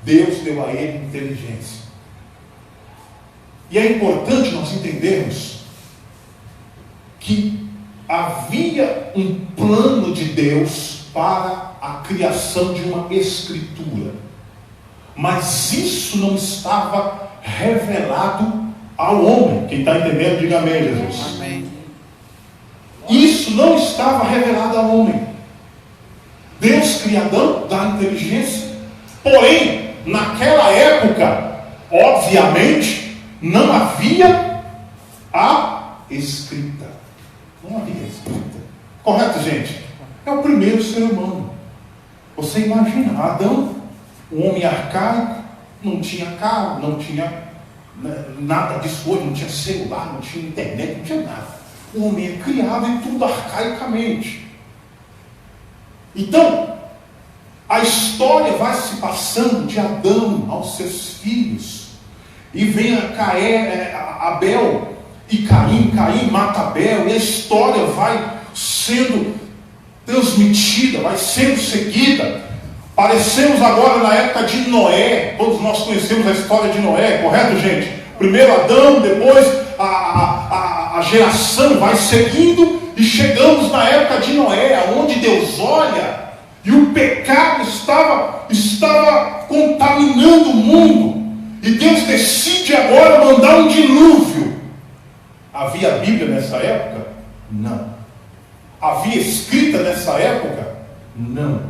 Deus deu a ele inteligência. E é importante nós entendermos que havia um plano de Deus para a criação de uma escritura, mas isso não estava revelado ao homem. Quem está entendendo, diga amém, Jesus. Amém. Isso não estava revelado ao homem. Deus, criador, dá inteligência, porém, naquela época, obviamente, não havia a escrita. Não havia escrita. Correto, gente? É o primeiro ser humano. Você imagina, Adão, um homem arcaico, não tinha carro, não tinha nada disso hoje, não tinha celular, não tinha internet, não tinha nada. O homem é criado e tudo arcaicamente. Então, a história vai se passando de Adão aos seus filhos. E vem Abel e Caim mata Abel. E a história vai sendo transmitida, vai sendo seguida. Parecemos agora na época de Noé. Todos nós conhecemos a história de Noé, correto, gente? Primeiro Adão, depois a geração vai seguindo. E chegamos na época de Noé, onde Deus olha e o pecado estava contaminando o mundo. E Deus decide agora mandar um dilúvio. Havia Bíblia nessa época? Não. Havia escrita nessa época? Não.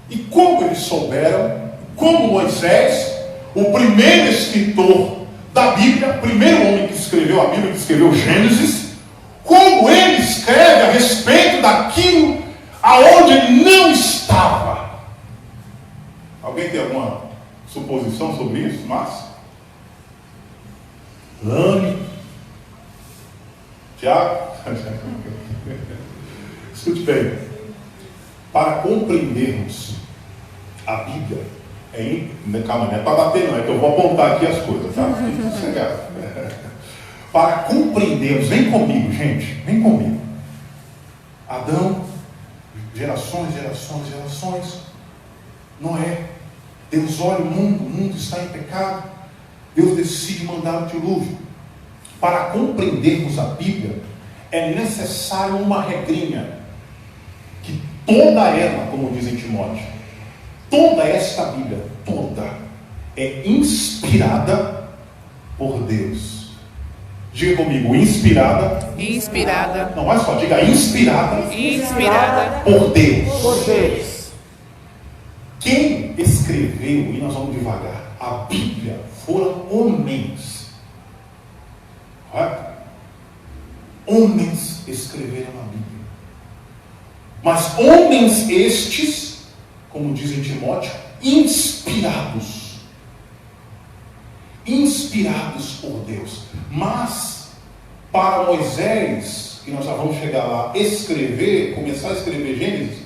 E como eles souberam, como Moisés, o primeiro escritor da Bíblia, o primeiro homem que escreveu a Bíblia, que escreveu Gênesis, como ele escreve a respeito daquilo aonde ele não estava? Alguém tem alguma suposição sobre isso? Márcio? Lani? Tiago? Escute bem. Para compreendermos a Bíblia, calma, não é para bater não, é que eu vou apontar aqui as coisas, tá? Para compreendermos, vem comigo, gente, vem comigo. Adão, gerações, Noé, Deus olha o mundo está em pecado, Deus decide mandar o dilúvio. Para compreendermos a Bíblia, é necessário uma regrinha, que toda ela, como diz em Timóteo, toda esta Bíblia, toda, é inspirada por Deus. Diga comigo, inspirada. Inspirada. Não, olha só, diga inspirada. Inspirada por Deus. Por Deus. Quem escreveu, e nós vamos devagar, a Bíblia foram homens. Correto? Homens escreveram a Bíblia. Mas homens estes, como diz em Timóteo, inspirados por Deus. Mas para Moisés, que nós já vamos chegar lá, começar a escrever Gênesis,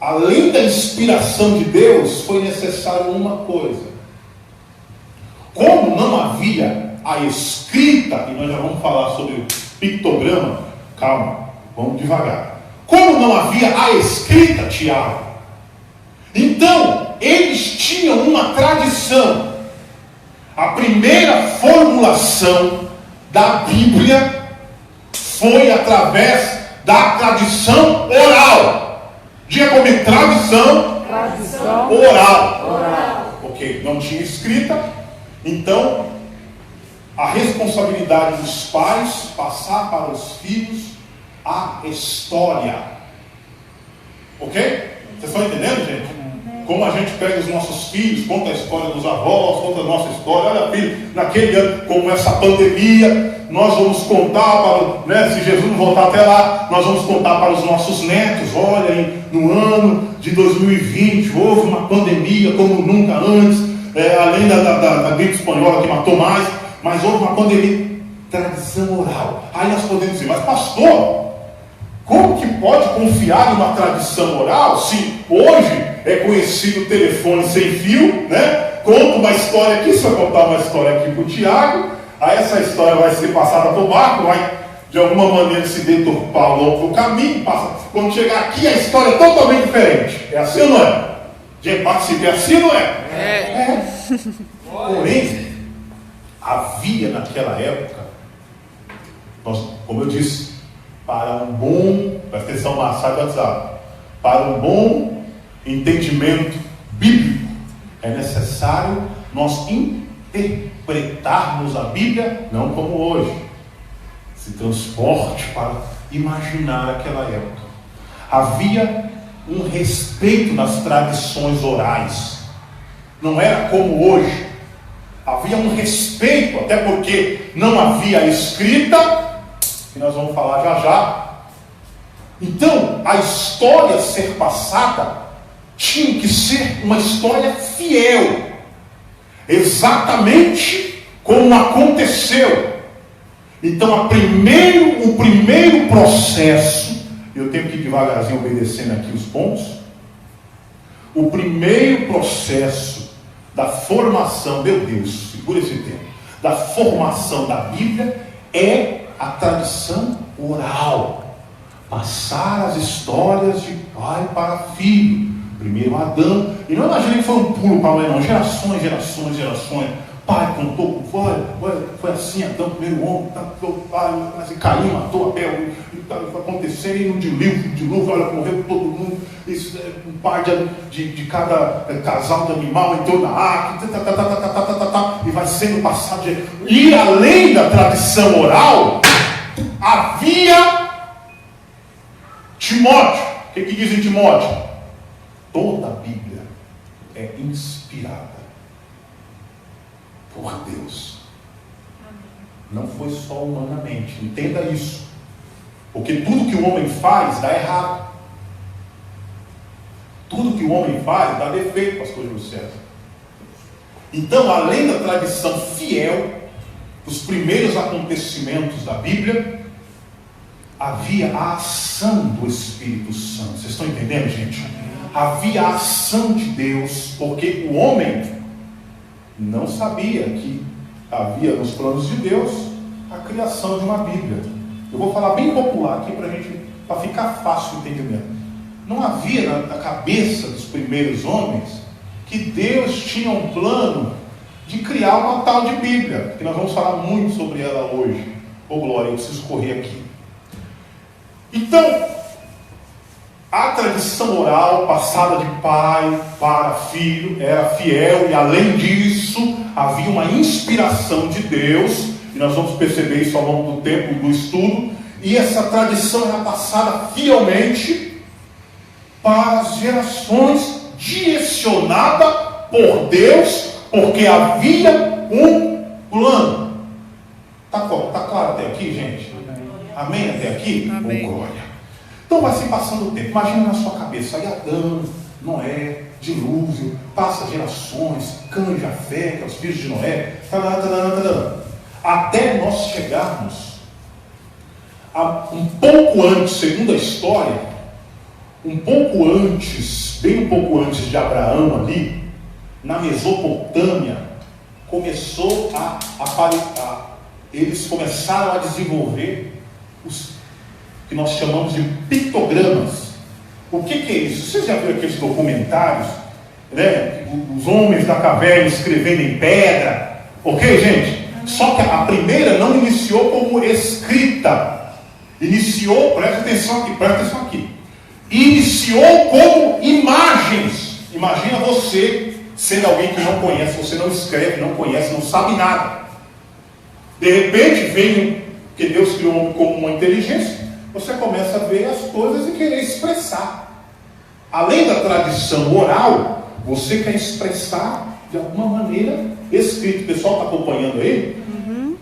além da inspiração de Deus, foi necessário uma coisa. Como não havia a escrita, e nós já vamos falar sobre o pictograma, calma, vamos devagar. Como não havia a escrita, Tiago, então eles tinham uma tradição. A primeira formulação da Bíblia foi através da tradição oral. Diga comigo, tradição oral. Ok, não tinha escrita, então a responsabilidade dos pais passar para os filhos a história. Ok? Vocês estão entendendo, gente? Como a gente pega os nossos filhos, conta a história dos avós, conta a nossa história. Olha, filho, naquele ano, como essa pandemia, nós vamos contar se Jesus não voltar até lá, nós vamos contar para os nossos netos. Olha, no ano de 2020 houve uma pandemia como nunca antes, além da gripe espanhola que matou mais, mas houve uma pandemia. Tradição oral. Aí nós podemos dizer, mas pastor, como que pode confiar numa tradição oral se hoje é conhecido o telefone sem fio, né? Conta uma história aqui, você vai contar uma história aqui para o Tiago, aí essa história vai ser passada para o Marco, vai de alguma maneira se deturpar ao longo do caminho, quando chegar aqui a história é totalmente diferente. É assim ou não é? Gente, participei assim, não é? É. Porém, havia naquela época, como eu disse, para um bom, presta atenção, Marçal e WhatsApp, para um bom entendimento bíblico, é necessário nós interpretarmos a Bíblia, não como hoje. Se transporte para imaginar aquela época. Havia um respeito nas tradições orais. Não era como hoje. Havia um respeito, até porque não havia escrita, que nós vamos falar já já. Então, a história ser passada tinha que ser uma história fiel, exatamente como aconteceu. Então, o primeiro processo, eu tenho que ir devagarzinho obedecendo aqui os pontos. O primeiro processo da formação, meu Deus, segura esse tempo, da formação da Bíblia é a tradição oral. Passar as histórias de pai para filho. Primeiro Adão, e não imagine que foi um pulo para lá, não. Gerações. Pai contou, foi assim, Adão, primeiro homem, mas Caim matou Abel, foi acontecendo, e no dilúvio, olha, morreu todo mundo, isso, um pai de cada casal de animal entrou na arca, e vai sendo passado. E além da tradição oral, havia Timóteo. O que diz em Timóteo? Toda a Bíblia é inspirada por Deus. Não foi só humanamente. Entenda isso. Porque tudo que o homem faz dá errado. Tudo que o homem faz dá defeito, pastor Júlio César. Então, além da tradição fiel dos primeiros acontecimentos da Bíblia, havia a ação do Espírito Santo. Vocês estão entendendo, gente? Havia a ação de Deus, porque o homem não sabia que havia nos planos de Deus a criação de uma Bíblia. Eu vou falar bem popular aqui para ficar fácil o entendimento. Não havia na cabeça dos primeiros homens que Deus tinha um plano de criar uma tal de Bíblia, que nós vamos falar muito sobre ela hoje. Ô glória, eu preciso correr aqui. Então, a tradição oral passada de pai para filho era fiel, e além disso havia uma inspiração de Deus, e nós vamos perceber isso ao longo do tempo do estudo, e essa tradição era passada fielmente para as gerações, direcionada por Deus, porque havia um plano. Tá claro até aqui, gente? Amém até aqui? Amém. Oh, glória. Então vai se passando o tempo. Imagina na sua cabeça aí Adão, Noé, dilúvio, passa gerações, Cã e Jafé, que é os filhos de Noé, até nós chegarmos um pouco antes, segundo a história, bem um pouco antes de Abraão ali, na Mesopotâmia, começou eles começaram a desenvolver os que nós chamamos de pictogramas. O que é isso? Vocês já viram aqueles documentários, né? Os homens da caverna escrevendo em pedra, ok, gente? Só que a primeira não iniciou como escrita, iniciou, presta atenção aqui, iniciou como imagens. Imagina você sendo alguém que não conhece, você não escreve, não conhece, não sabe nada. De repente vem, porque Deus criou o homem como uma inteligência, você começa a ver as coisas e querer expressar. Além da tradição oral, você quer expressar de alguma maneira escrita. O pessoal está acompanhando aí? Uhum.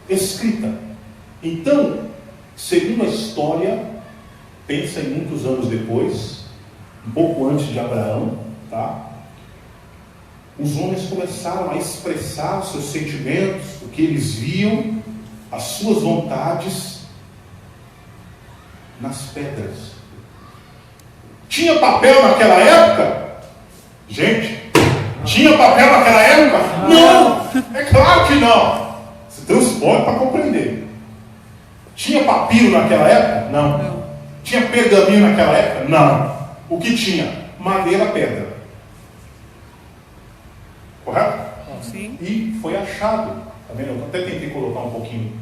Escrita. Então, segundo a história, pensa em muitos anos depois, um pouco antes de Abraão, tá? Os homens começaram a expressar os seus sentimentos, o que eles viam, as suas vontades nas pedras. Tinha papel naquela época? Gente, tinha papel naquela época? Não! É claro que não! Você transporta para compreender. Tinha papiro naquela época? Não. Tinha pergaminho naquela época? Não. O que tinha? Madeira, pedra. Sim. E foi achado, tá vendo? Eu até tentei colocar um pouquinho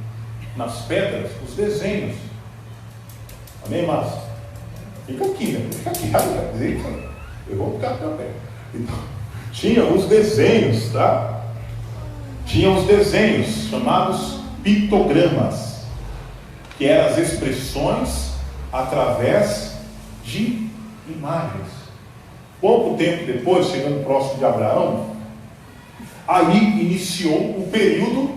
nas pedras os desenhos. Amém, Márcio? Fica aqui, né? Fica aqui, eu vou ficar aqui a pé. Então, tinha os desenhos, tá? Tinha os desenhos chamados pictogramas, que eram as expressões através de imagens. Pouco tempo depois, chegando próximo de Abraão, aí iniciou o período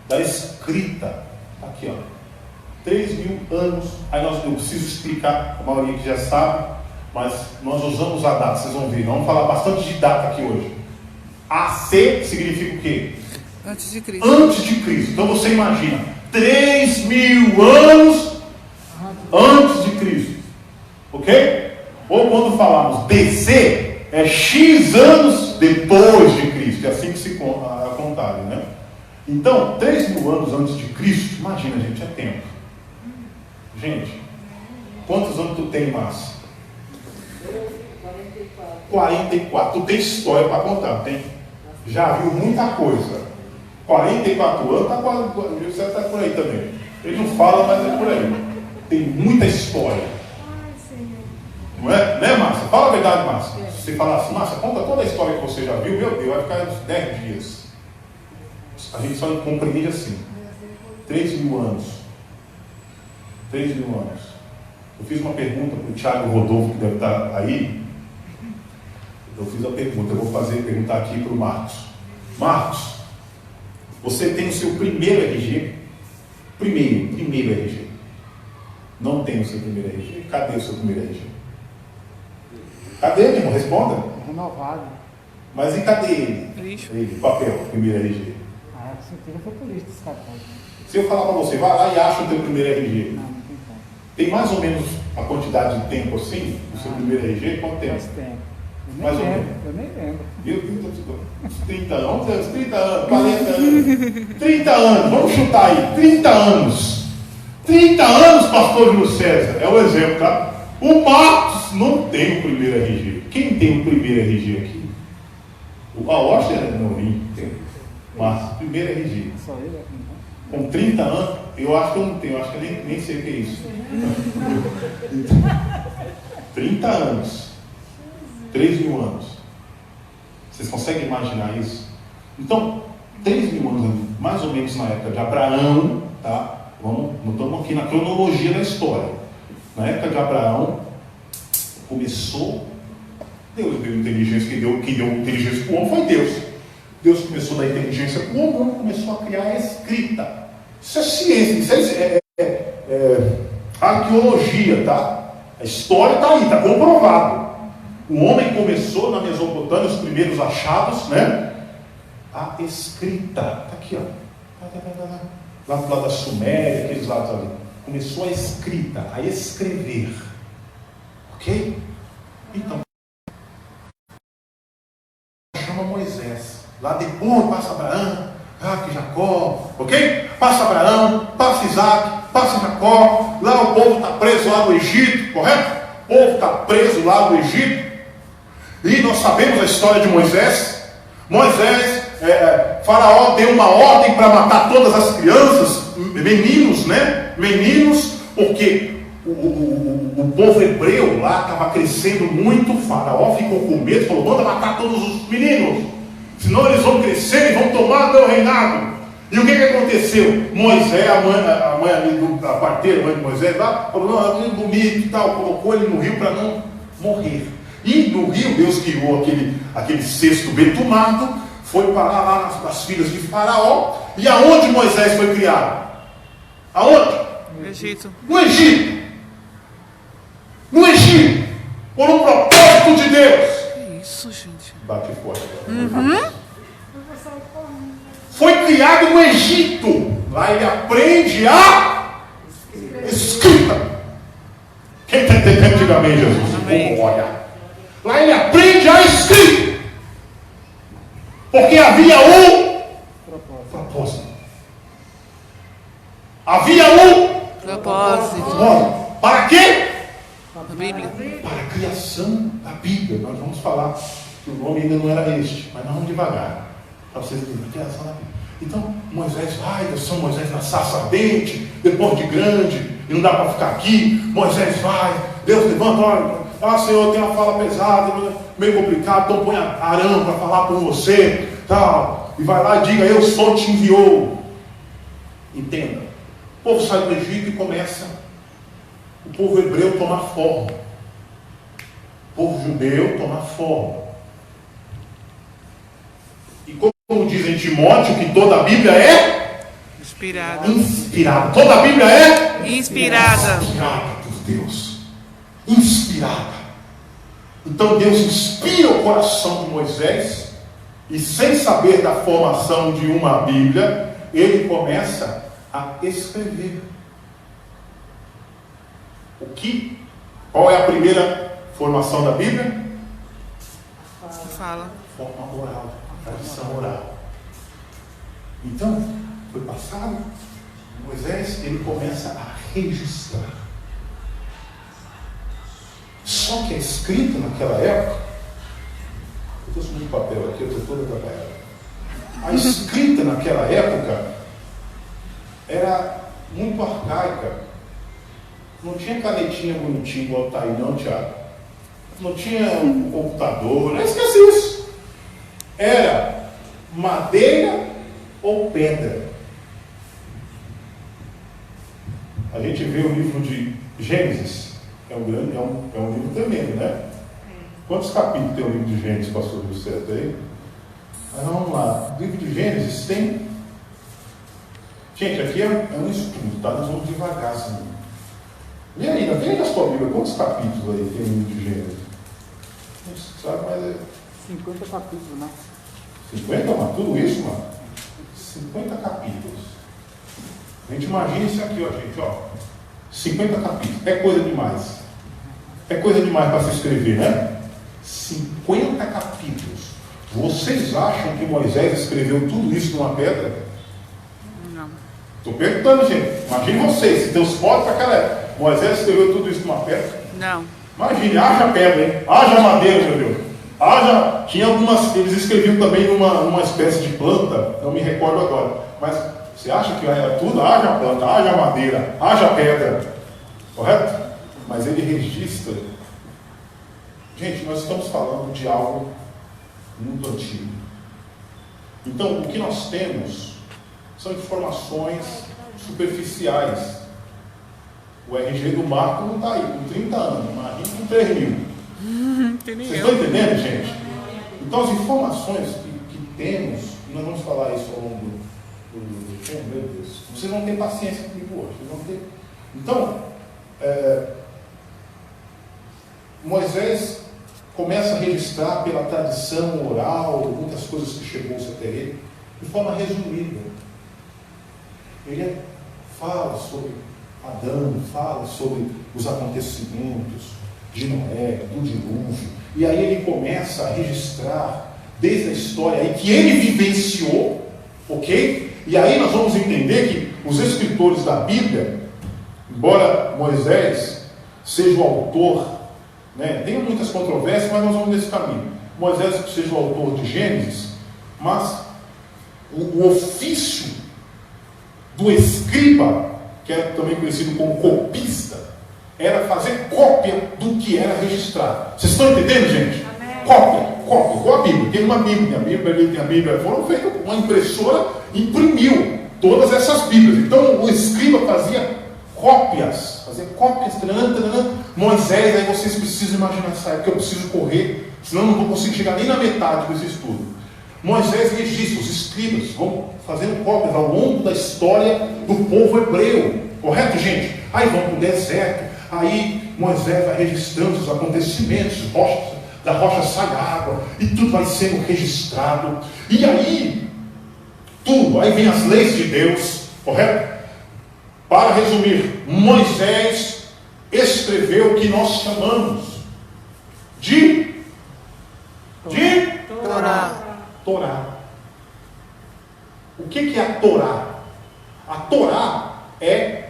da escrita. Aqui, ó, 3.000 anos. Aí eu preciso explicar, a maioria que já sabe, mas nós usamos a data, vocês vão ver. Vamos falar bastante de data aqui hoje. AC significa o quê? Antes de Cristo. Antes de Cristo. Então você imagina, 3.000 anos antes de Cristo. Ok? Ou quando falamos DC, é X anos depois de Cristo. É assim que se contagem, né? Então, 3.000 anos antes de Cristo, imagina, gente, é tempo. Gente, quantos anos tu tem, Márcio? 44. Tu tem história para contar, tem? Já viu muita coisa. 44 anos, tá quase, você está por aí também. Ele não fala, mas é por aí. Tem muita história. Não é? Né, Márcia? Fala a verdade, Márcia. Se você falar assim, Márcia, conta toda a história que você já viu, meu Deus, vai ficar uns 10 dias. A gente só compreende assim. 3.000 anos. 3.000 anos. Eu fiz uma pergunta para o Thiago Rodolfo, que deve estar aí. Eu fiz a pergunta, eu vou perguntar aqui para o Marcos. Marcos, você tem o seu primeiro RG? Primeiro RG. Não tem o seu primeiro RG. Cadê o seu primeiro RG? Cadê ele, irmão? Responda. Renovado. Mas e cadê ele? Lixo. Ele, papel, primeiro RG. Ah, com certeza foi por isso descartado. Se eu falar para você, vai lá e acha o teu primeiro RG. Não tem como. Tem mais ou menos a quantidade de tempo assim, o seu primeiro RG? Quanto tempo? Faz tempo. Mais ou menos. Eu nem lembro. Meu Deus, uns 30 anos, vamos dizer, uns 30 anos, 40 anos. 30 anos, vamos chutar aí, 30 anos. 30 anos, pastor Júlio César, é o exemplo, tá? O Marcos não tem o primeiro RG. Quem tem o primeiro RG aqui? A Oscar não tem. Marcos, primeiro RG. Só ele, Com 30 anos, eu acho que eu não tenho, eu acho que eu nem sei o que é isso. 30 anos. 3.000 anos. Vocês conseguem imaginar isso? Então, 3.000 anos, mais ou menos na época de Abraão, tá? Não estamos aqui na cronologia da história. Na época de Abraão, começou, Deus deu inteligência, quem deu inteligência para o homem foi Deus. Deus começou a dar inteligência para o homem, começou a criar a escrita. Isso é ciência, isso é arqueologia, tá? A história está aí, está comprovado. O homem começou na Mesopotâmia, os primeiros achados, né? A escrita. Está aqui, ó. Lá do lado da Suméria, aqueles lados ali. Começou a escrita, a escrever. Ok? Então, chama Moisés. Lá depois passa Abraão, Jacó, ok? Passa Abraão, passa Isaac, passa Jacó. Lá o povo está preso lá no Egito, correto? O povo está preso lá no Egito. E nós sabemos a história de Moisés. Faraó deu uma ordem para matar todas as crianças, meninos, né? Meninos, porque o povo hebreu lá estava crescendo muito. O Faraó ficou com medo, falou: manda matar todos os meninos, senão eles vão crescer e vão tomar meu reinado. E o que aconteceu? Moisés, a mãe ali a parteira, a mãe de Moisés lá, falou: não, é bonito e tal, colocou ele no rio para não morrer. E no rio Deus criou aquele cesto betumado, foi parar lá nas filhas de Faraó. E aonde Moisés foi criado? Aonde? No Egito. No Egito. No Egito. Por um propósito de Deus. Que isso, gente? Bate forte. Foi criado no Egito. Lá ele aprende a escrita. Quem está entendendo, diga amém, Jesus. Amém. Olha. Lá ele aprende a escrita. Porque havia um propósito. Havia um Propósito. Para quê? A Bíblia. Para a criação da Bíblia. Nós vamos falar que o nome ainda não era este, mas nós vamos devagar. Para vocês entenderem, que é só na Bíblia. Então, Moisés, ai, Deus, São Moisés na sarça ardente, depois de grande, e não dá para ficar aqui. Moisés vai, Deus levanta, olha, Senhor, tem uma fala pesada, meio complicado, então põe Arão para falar com você, tal, e vai lá e diga, eu sou, te enviou. Entenda, o povo sai do Egito e começa, o povo hebreu tomar forma, o povo judeu tomar forma. E como diz em Timóteo, que toda a Bíblia é Inspirada. inspirada. Toda a Bíblia é Inspirada. inspirada por Deus. Inspirada. Então Deus inspira o coração de Moisés, e sem saber da formação de uma Bíblia, ele começa a escrever. Qual é a primeira formação da Bíblia? Fala. Forma oral, tradição oral. Então, foi passado, Moisés, ele começa a registrar. Só que a escrita naquela época, eu trouxe muito papel aqui, eu estou toda atrapalhada. A escrita naquela época era muito arcaica. Não tinha canetinha bonitinha igual tá aí, não, Tiago. Não tinha um computador, não esquece isso. Era madeira ou pedra. A gente vê o livro de Gênesis, é um livro tremendo, né? Quantos capítulos tem o livro de Gênesis, pastor José, aí? Mas vamos lá, o livro de Gênesis tem... Gente, aqui é um estudo, tá? Nós vamos devagar, assim. E aí, vem aí na sua Bíblia, quantos capítulos aí tem o livro de Gênesis? Não sabe, mas é... 50 capítulos, né? 50, mano? Tudo isso, mano? 50 capítulos. A gente imagina isso aqui, ó, gente, ó. 50 capítulos. É coisa demais. É coisa demais para se escrever, né? 50 capítulos. Vocês acham que Moisés escreveu tudo isso numa pedra? Não. Estou perguntando, gente. Imagine vocês, se Deus pode para aquela época. Moisés escreveu tudo isso numa pedra? Não. Imagine, haja pedra, hein? Haja madeira, meu Deus. Tinha algumas, eles escreviam também numa espécie de planta, não me recordo agora. Mas você acha que era tudo? Haja planta, haja madeira, haja pedra. Correto? Mas ele registra. Gente, nós estamos falando de algo muito antigo. Então, o que nós temos são informações superficiais. O RG do Marco não está aí, com 30 anos, imagina com 3 mil. Vocês estão entendendo, gente? Então, as informações que temos, e nós vamos falar isso ao longo do meu Deus, vocês vão ter paciência comigo hoje. Vocês vão ter... Então, Moisés começa a registrar pela tradição oral, muitas coisas que chegou-se até ele, de forma resumida. Ele fala sobre Adão, fala sobre os acontecimentos de Noé, do dilúvio, e aí ele começa a registrar desde a história aí que ele vivenciou, ok? E aí nós vamos entender que os escritores da Bíblia, embora Moisés seja o autor, né, tem muitas controvérsias, mas nós vamos nesse caminho. Moisés seja o autor de Gênesis, mas o ofício do escriba, que é também conhecido como copista, era fazer cópia do que era registrado. Vocês estão entendendo, gente? Amém. Cópia, igual a Bíblia. Tem uma Bíblia, tem a Bíblia. Foram feitas, uma impressora imprimiu todas essas Bíblias. Então o escriba fazia cópias. Moisés, aí vocês precisam imaginar essa época, eu preciso correr, senão eu não vou conseguir chegar nem na metade desse estudo. Moisés registra, os escribas vão fazendo cópias ao longo da história do povo hebreu. Correto, gente? Aí vão para o deserto. Aí Moisés vai registrando os acontecimentos, da rocha sai água, e tudo vai sendo registrado. E aí, aí vem as leis de Deus, correto? Para resumir, Moisés escreveu o que nós chamamos de Torá. O que é a Torá? A Torá é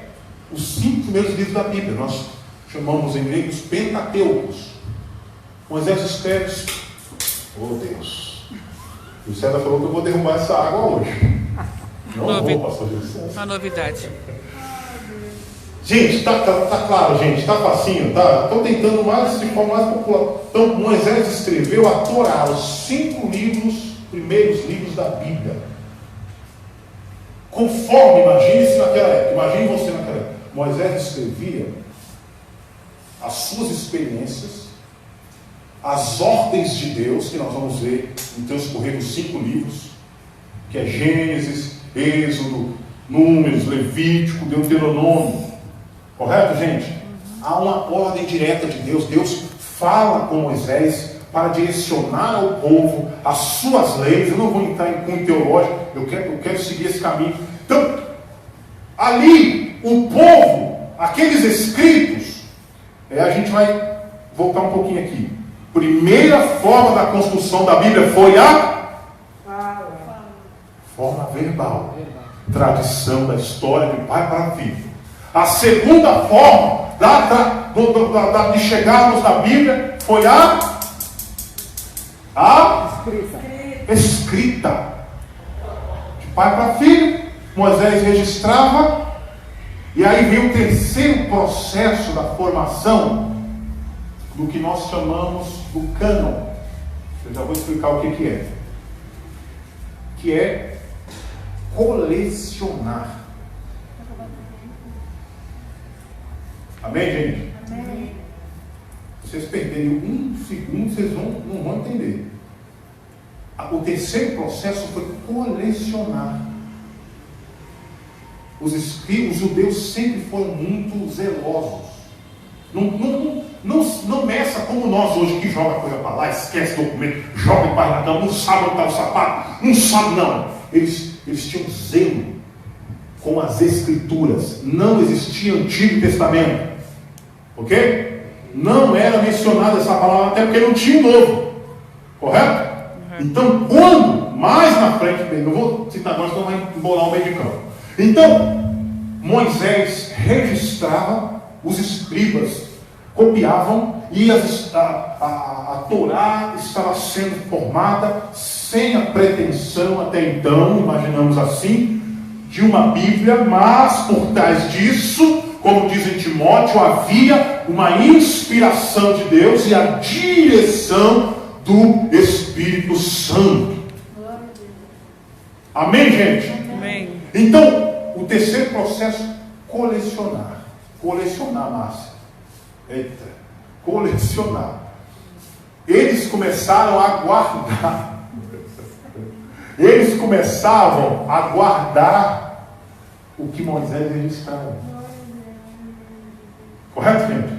os 5 primeiros livros da Bíblia. Nós chamamos em grego os Pentateucos. Moisés escreve, oh Deus, O César falou que eu vou derrubar essa água hoje. Não vou, pastor Jesus. Uma novidade. Gente, tá claro, gente, tá facinho, tá? Estou tentando mais de forma mais popular. Então, Moisés escreveu a Torá, os 5 primeiros livros da Bíblia. Conforme, imagine-se naquela época, imagine você naquela época. Moisés escrevia as suas experiências, as ordens de Deus, que nós vamos ver no transcorrer dos 5 livros, que é Gênesis, Êxodo, Números, Levítico, Deuteronômio. Correto, gente? Há uma ordem direta de Deus. Deus fala com Moisés para direcionar ao povo as suas leis. Eu não vou entrar em cunho teológico, eu quero seguir esse caminho. Então, ali, o povo, aqueles escritos, a gente vai voltar um pouquinho aqui. Primeira forma da construção da Bíblia foi a forma verbal. Tradição da história de pai para filho. A segunda forma de chegarmos na Bíblia foi a escrita. De pai para filho, Moisés registrava, e aí veio o terceiro processo da formação do que nós chamamos do cânon. Eu já vou explicar o que é. Que é colecionar. Amém, gente? Amém. Vocês perderem um segundo, vocês não vão entender. O terceiro processo foi colecionar. Os judeus sempre foram muito zelosos. Não meça como nós hoje, que joga coisa para lá, esquece documento, joga para lá, não sabe onde está o sapato, não sabe não. Eles tinham zelo com as Escrituras. Não existia Antigo Testamento. Ok? Não era mencionada essa palavra, até porque não tinha o Novo. Correto? Então, quando, mais na frente, não vou citar agora, senão vai embolar o meio de campo. Então, Moisés registrava, os escribas copiavam, e a Torá estava sendo formada sem a pretensão, até então, imaginamos assim, de uma Bíblia, mas por trás disso, como diz em Timóteo, havia uma inspiração de Deus e a direção do Espírito Santo. Amém, gente? Amém. Então, o terceiro processo, colecionar. Colecionar, Márcia. Eita, colecionar. Eles começaram a guardar. Eles começavam a guardar o que Moisés registrava. Correto, gente?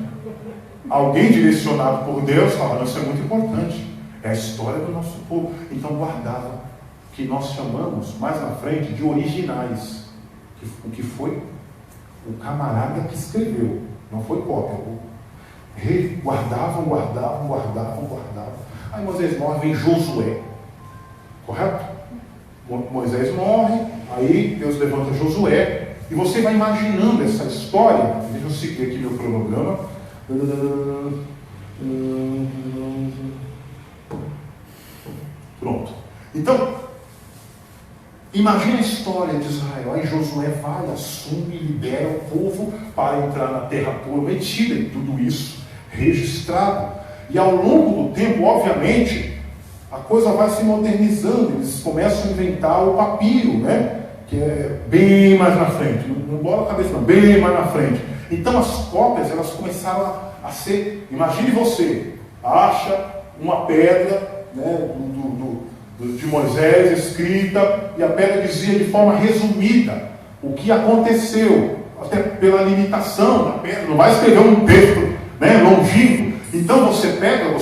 Alguém direcionado por Deus falava, isso é muito importante. É a história do nosso povo. Então guardava o que nós chamamos, mais na frente, de originais. O que foi o camarada que escreveu. Não foi cópia. Guardavam. Aí Moisés morre, vem Josué. Correto? Moisés morre, aí Deus levanta Josué, e você vai imaginando essa história. Deixa eu seguir aqui meu cronograma. Pronto. Então, imagina a história de Israel. Aí Josué vai, assume e libera o povo para entrar na terra prometida, e tudo isso registrado. E ao longo do tempo, obviamente, a coisa vai se modernizando. Eles começam a inventar o papiro, né? Que é bem mais na frente. Não bola a cabeça, não, bem mais na frente. Então as cópias, elas começaram a ser. Imagine você, acha uma pedra, né, de Moisés escrita, e a pedra dizia de forma resumida o que aconteceu, até pela limitação da pedra. Não vai escrever um texto, né, longínquo. Então você pega, um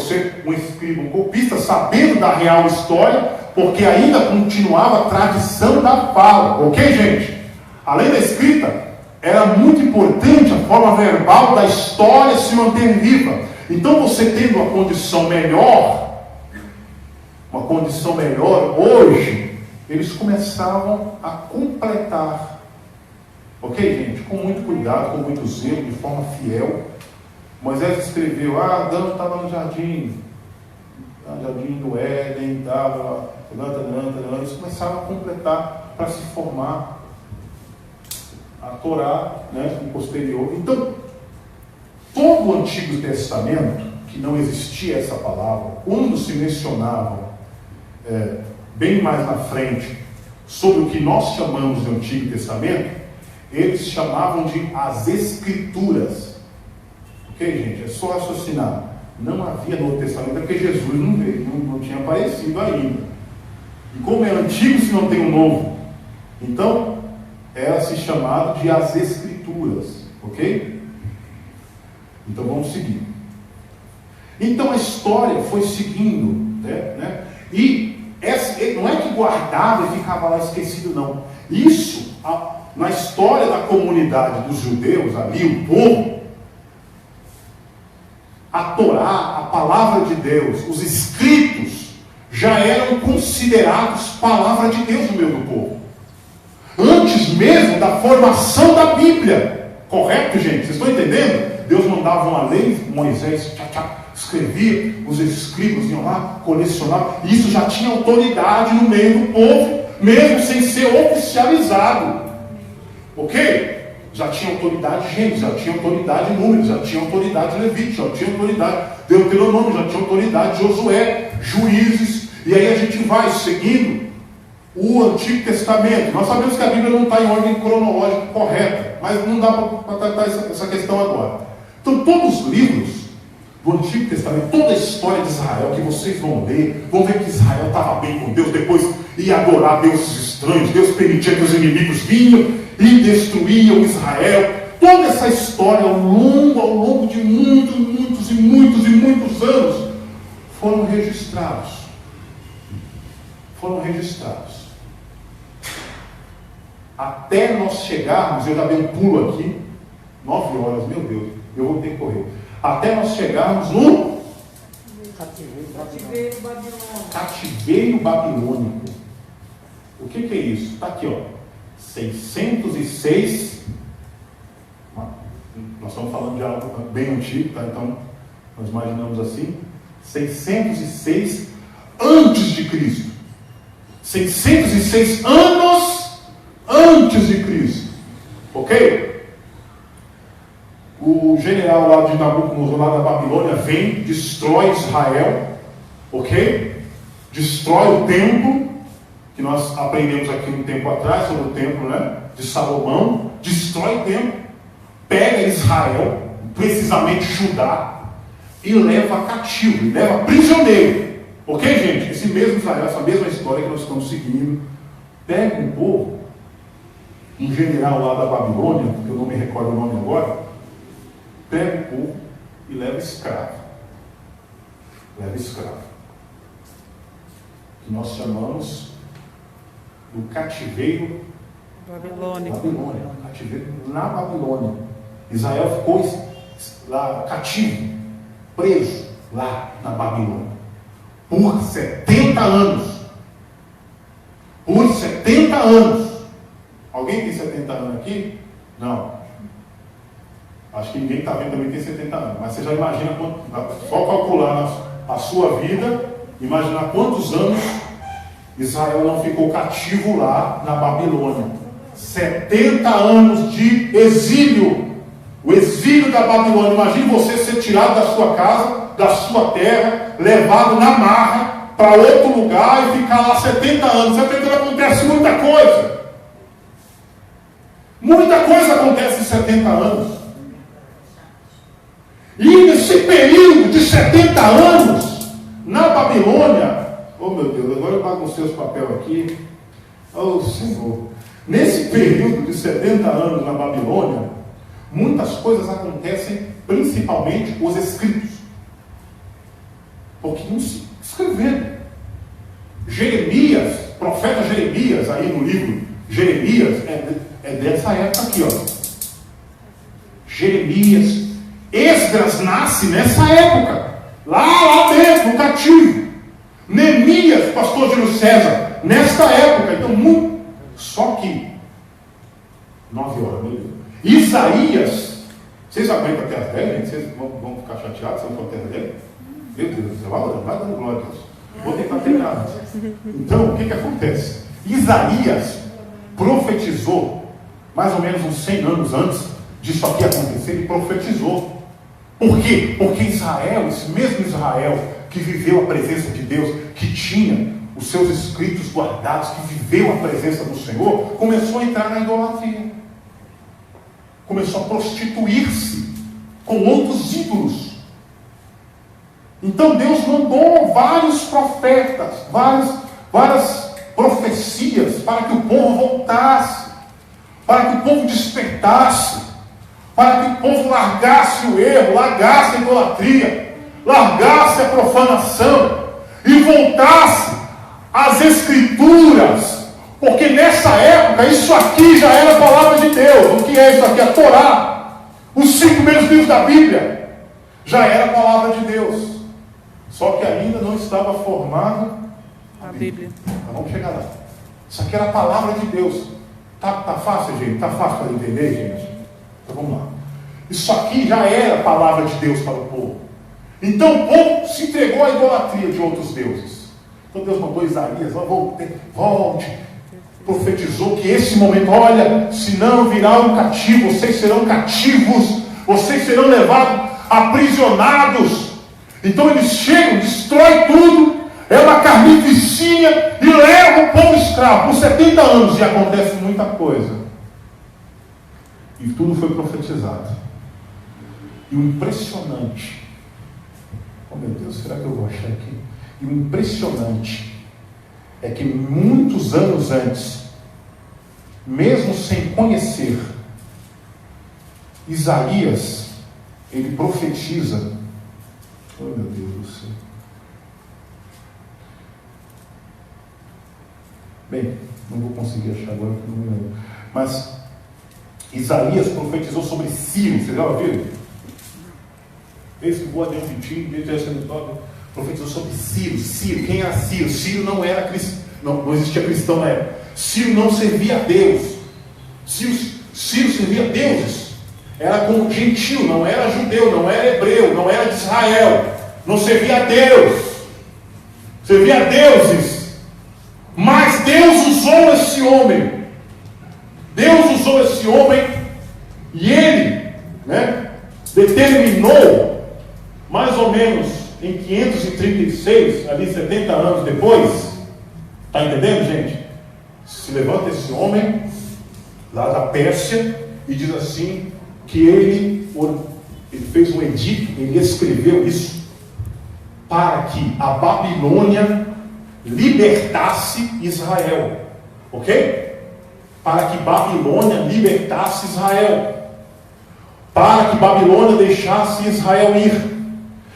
escriba, um copista, sabendo da real história, porque ainda continuava a tradição da fala. Ok, gente? Além da escrita, era muito importante a forma verbal da história se manter viva. Então você tendo uma condição melhor hoje, eles começavam a completar. Ok, gente? Com muito cuidado, com muito zelo, de forma fiel. Moisés escreveu, Adão estava no jardim do Éden, estava eles começaram a completar para se formar a Torá, né, no posterior. Então, todo o Antigo Testamento, que não existia essa palavra, quando se mencionavam bem mais na frente sobre o que nós chamamos de Antigo Testamento, eles chamavam de as Escrituras. Ok, gente? É só raciocinar. Não havia Novo Testamento porque Jesus não veio, não tinha aparecido ainda. E como é antigo se não tem um novo, então era se chamado de as Escrituras. Ok? Então vamos seguir. Então a história foi seguindo, né? E não é que guardava e ficava lá esquecido, não. Isso, na história da comunidade dos judeus ali, o povo, a Torá, a palavra de Deus, os escritos, já eram considerados palavra de Deus no meio do povo. Antes mesmo da formação da Bíblia. Correto, gente? Vocês estão entendendo? Deus mandava uma lei, Moisés escrevia, os escribas iam lá, colecionavam. Isso já tinha autoridade no meio do povo, mesmo sem ser oficializado. Ok? Já tinha autoridade Gênesis, já tinha autoridade Números, já tinha autoridade Levítico, já tinha autoridade Deuteronômio, já tinha autoridade Josué, Juízes. E aí a gente vai seguindo o Antigo Testamento. Nós sabemos que a Bíblia não está em ordem cronológica correta, mas não dá para tratar essa questão agora. Então todos os livros do Antigo Testamento, toda a história de Israel que vocês vão ver que Israel estava bem com Deus, depois ia adorar deuses estranhos, Deus permitia que os inimigos vinham e destruíam Israel. Toda essa história ao longo de muitos anos foram registrados. Até nós chegarmos, eu já dei um pulo aqui, 9 horas, meu Deus, eu vou ter que correr. Até nós chegarmos no cativeiro babilônico. O que é isso? Está aqui, ó. 606. Nós estamos falando de algo bem antigo, tá? Então, nós imaginamos assim: 606 antes de Cristo. 606 anos antes de Cristo. Ok? O general lá de Nabucodonosor, lá da Babilônia, vem, destrói Israel, ok? Destrói o templo, que nós aprendemos aqui um tempo atrás, sobre o templo, né, de Salomão. Destrói o templo, pega Israel, precisamente Judá, e leva cativo, e leva prisioneiro. Ok, gente? Esse mesmo Israel, essa mesma história que nós estamos seguindo, pega um povo, um general lá da Babilônia, que eu não me recordo o nome agora, pega o povo e leva escravo. Que nós chamamos do cativeiro babilônico. Cativeiro na Babilônia. Israel ficou lá cativo, preso lá na Babilônia por 70 anos. Por 70 anos. Alguém tem 70 anos aqui? Não. Acho que ninguém está vendo também tem 70 anos. Mas você já imagina, só calcular a sua vida, imaginar quantos anos Israel não ficou cativo lá na Babilônia. 70 anos de exílio. O exílio da Babilônia. Imagine você ser tirado da sua casa, da sua terra, levado na marra para outro lugar e ficar lá 70 anos. 70 anos acontece muita coisa. Muita coisa acontece em 70 anos. E nesse período de 70 anos, na Babilônia, oh meu Deus, agora eu baguncei os papéis aqui, oh Senhor, nesse período de 70 anos na Babilônia, muitas coisas acontecem, principalmente os escritos, porque não se escreveram. Jeremias, profeta Jeremias, aí no livro Jeremias, é dessa época aqui, ó. Jeremias, Esdras nasce nessa época, lá dentro, no cativo. Neemias, pastor Júlio César, nesta época. Então, só que 9 horas, meu Deus. Isaías, vocês aguentam até as 10, gente? Vocês vão ficar chateados se eu for até as 10? Meu Deus, vai dando glória a Deus. Vou tentar terminar. Então, o que acontece? Isaías profetizou, mais ou menos uns 100 anos antes disso aqui acontecer, ele profetizou. Por quê? Porque Israel, esse mesmo Israel que viveu a presença de Deus, que tinha os seus escritos guardados, que viveu a presença do Senhor, começou a entrar na idolatria. Começou a prostituir-se com outros ídolos. Então Deus mandou vários profetas, várias profecias para que o povo voltasse, para que o povo despertasse, para que o povo largasse o erro, largasse a idolatria, largasse a profanação e voltasse às Escrituras, porque nessa época isso aqui já era a palavra de Deus. O que é isso aqui? A Torá, os 5 primeiros livros da Bíblia, já era a palavra de Deus, só que ainda não estava formada a Bíblia. Vamos chegar lá. Isso aqui era a palavra de Deus. Tá fácil, gente? Tá fácil para entender, gente? Então vamos lá. Isso aqui já era a palavra de Deus para o povo. Então o povo se entregou à idolatria de outros deuses. Então Deus mandou Isaías, volte, profetizou que esse momento, olha, se não virá um cativo, vocês serão cativos, vocês serão levados aprisionados. Então eles chegam, destrói tudo, é uma carnificina e leva o povo escravo por 70 anos e acontece muita coisa. E tudo foi profetizado. E o impressionante, oh meu Deus, será que eu vou achar aqui? E o impressionante é que muitos anos antes, mesmo sem conhecer, Isaías, ele profetiza, oh meu Deus do céu. Bem, não vou conseguir achar agora, porque não me lembro. Mas Isaías profetizou sobre Ciro, vocês já ouviram? Esse que voa dentro de ti, profetizou sobre Ciro. Ciro, quem era Ciro? Ciro não era cristão, não existia cristão na época. Ciro não servia a Deus. Ciro servia a deuses. Era como gentil, não era judeu, não era hebreu, não era de Israel. Não servia a Deus. Servia a deuses. Mas Deus usou esse homem. Deus usou esse homem e ele, determinou, mais ou menos em 536, ali 70 anos depois, está entendendo, gente? Se levanta esse homem lá da Pérsia e diz assim que ele fez um edito, ele escreveu isso para que a Babilônia libertasse Israel, ok? Para que Babilônia libertasse Israel, para que Babilônia deixasse Israel ir.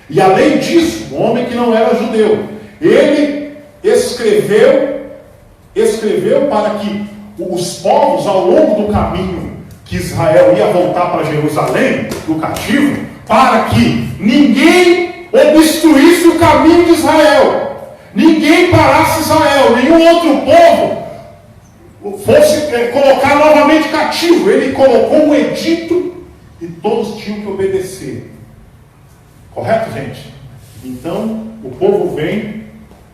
E além disso, um homem que não era judeu, ele escreveu para que os povos ao longo do caminho que Israel ia voltar para Jerusalém, do cativo, para que ninguém obstruísse o caminho de Israel, ninguém parasse Israel, nenhum outro povo fosse colocar novamente cativo. Ele colocou um edito e todos tinham que obedecer. Correto, gente? Então, o povo vem,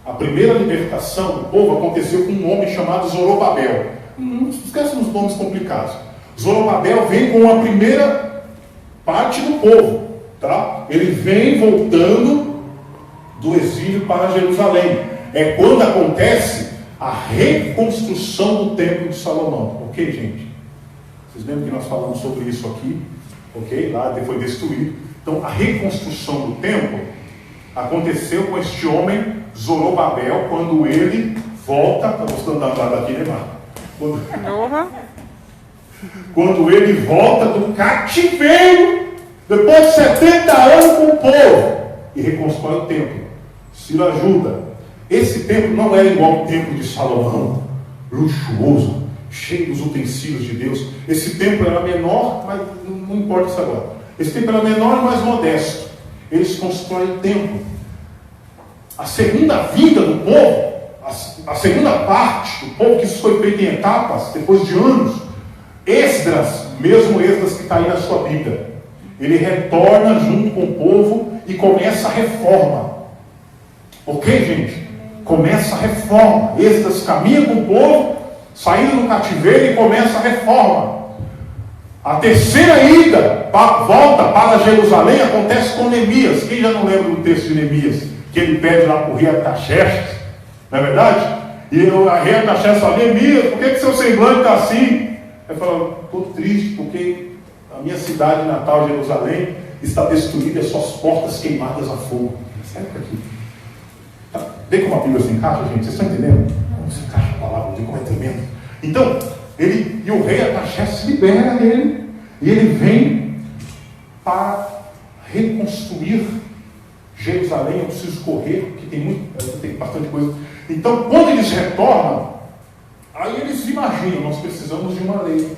a primeira libertação do povo aconteceu com um homem chamado Zorobabel. Não esquece dos nomes complicados. Zorobabel vem com a primeira parte do povo, tá? Ele vem voltando do exílio para Jerusalém. É quando acontece a reconstrução do templo de Salomão. Ok, gente? Vocês lembram que nós falamos sobre isso aqui? Ok? Lá foi destruído. Então, a reconstrução do templo aconteceu com este homem, Zorobabel, quando ele volta. Está gostando da daqui, né, Marco? Quando ele volta do cativeiro, depois de 70 anos com o povo, e reconstrói o templo. Ciro ajuda. Esse templo não era igual ao templo de Salomão, luxuoso, cheio dos utensílios de Deus. Esse templo era menor, mas não importa isso agora. Esse templo era menor e mais modesto. Eles constroem o templo. A segunda vinda do povo, a segunda parte do povo, que isso foi feito em etapas, depois de anos, Esdras, mesmo Esdras que está aí na sua Bíblia, ele retorna junto com o povo e começa a reforma. Ok, gente? começa a reforma. Esdras caminha com o povo, saindo do cativeiro, e começa a reforma. A terceira ida, volta para Jerusalém, acontece com Neemias. Quem já não lembra do texto de Neemias? Que ele pede lá para o rei Artaxerxes, não é verdade? E o rei Artaxerxes fala: Neemias, por que seu semblante está assim? Ele fala: estou triste porque a minha cidade natal, Jerusalém, está destruída e suas portas queimadas a fogo. Sério que aqui? Vê como a Bíblia se encaixa, gente? Vocês estão entendendo? Como se encaixa a palavra, vê como é tremendo. Então, e o rei Artaxerxes se libera dele, e ele vem para reconstruir Jerusalém. Eu preciso correr, porque tem bastante coisa. Então, quando eles retornam, aí eles imaginam: nós precisamos de uma lei.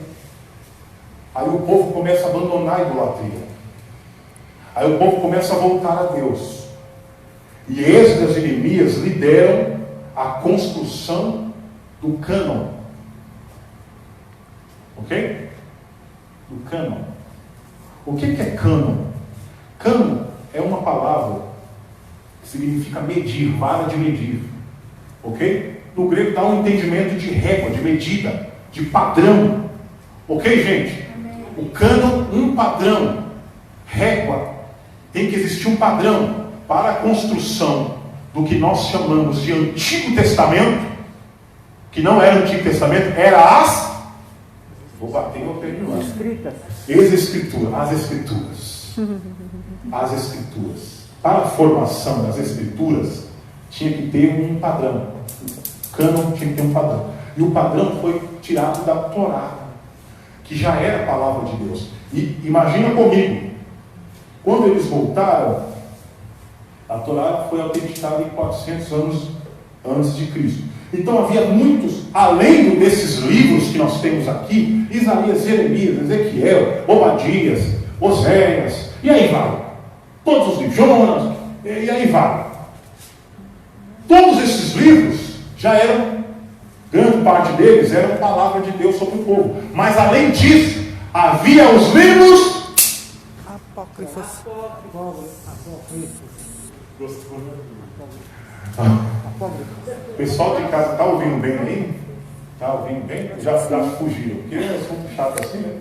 Aí o povo começa a abandonar a idolatria. Aí o povo começa a voltar a Deus. E Esdras e Neemias lideram a construção do cânon. Ok? Do cânon. O que é cânon? Cânon é uma palavra que significa medir, vara de medir. Ok? No grego dá um entendimento de régua, de medida, de padrão. Ok, gente? O cânon, um padrão. Régua. Tem que existir um padrão para a construção do que nós chamamos de Antigo Testamento, que não era o Antigo Testamento, era as... Vou bater no peito. As Escrituras. As Escrituras. Para a formação das Escrituras, tinha que ter um padrão. O cânon tinha que ter um padrão. E o padrão foi tirado da Torá, que já era a palavra de Deus. E imagina comigo, quando eles voltaram, a Torá foi autenticada em 400 anos antes de Cristo. Então havia muitos, além desses livros que nós temos aqui, Isaías, Jeremias, Ezequiel, Obadias, Oséias, e aí vai. Todos os livros, Jonas, e aí vai. Todos esses livros já eram, grande parte deles, eram palavra de Deus sobre o povo. Mas além disso, havia os livros apócrifos. O pessoal de casa está ouvindo bem aí? Está ouvindo bem? Já fugiram. Porque é assunto chato assim, né?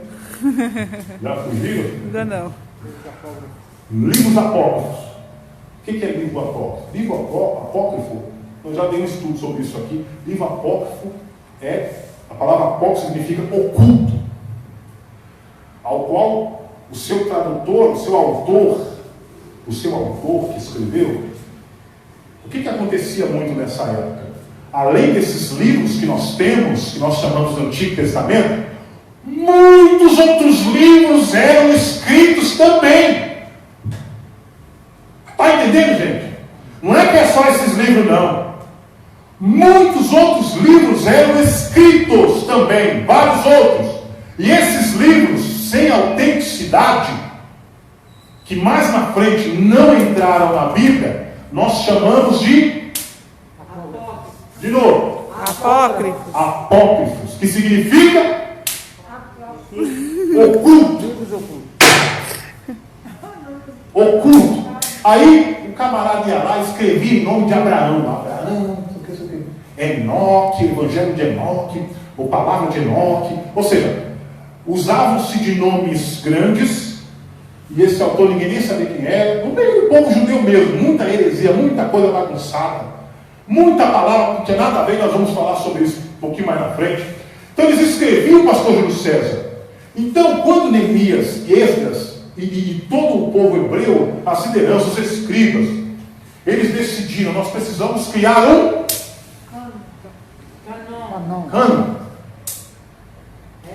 Já fugiram? Ainda não. Livros apócrifos. O que é livro apócrifo? Livro apócrifo, eu já dei um estudo sobre isso aqui. Livro apócrifo a palavra apócrifo significa oculto, ao qual o seu tradutor, o seu autor que escreveu, o que acontecia muito nessa época? Além desses livros que nós temos, que nós chamamos do Antigo Testamento, muitos outros livros eram escritos também. Está entendendo, gente? Não é que é só esses livros, não. Muitos outros livros eram escritos também, vários outros. E esses livros, sem autenticidade, que mais na frente não entraram na Bíblia, nós chamamos de novo, apócrifos, que significa oculto. Aí o camarada ia lá e escrevia em nome de Abraão, Enoque, Evangelho de Enoque, ou Palavra de Enoque, ou seja, usavam-se de nomes grandes, e esse autor ninguém nem sabia quem era, no meio do povo judeu mesmo, muita heresia, muita coisa bagunçada, muita palavra que não tinha nada a ver. Nós vamos falar sobre isso um pouquinho mais na frente. Então eles escreviam o pastor Júlio César. Então, quando Neemias, Esdras e todo o povo hebreu, as lideranças, os escribas, eles decidiram: nós precisamos criar um cânon,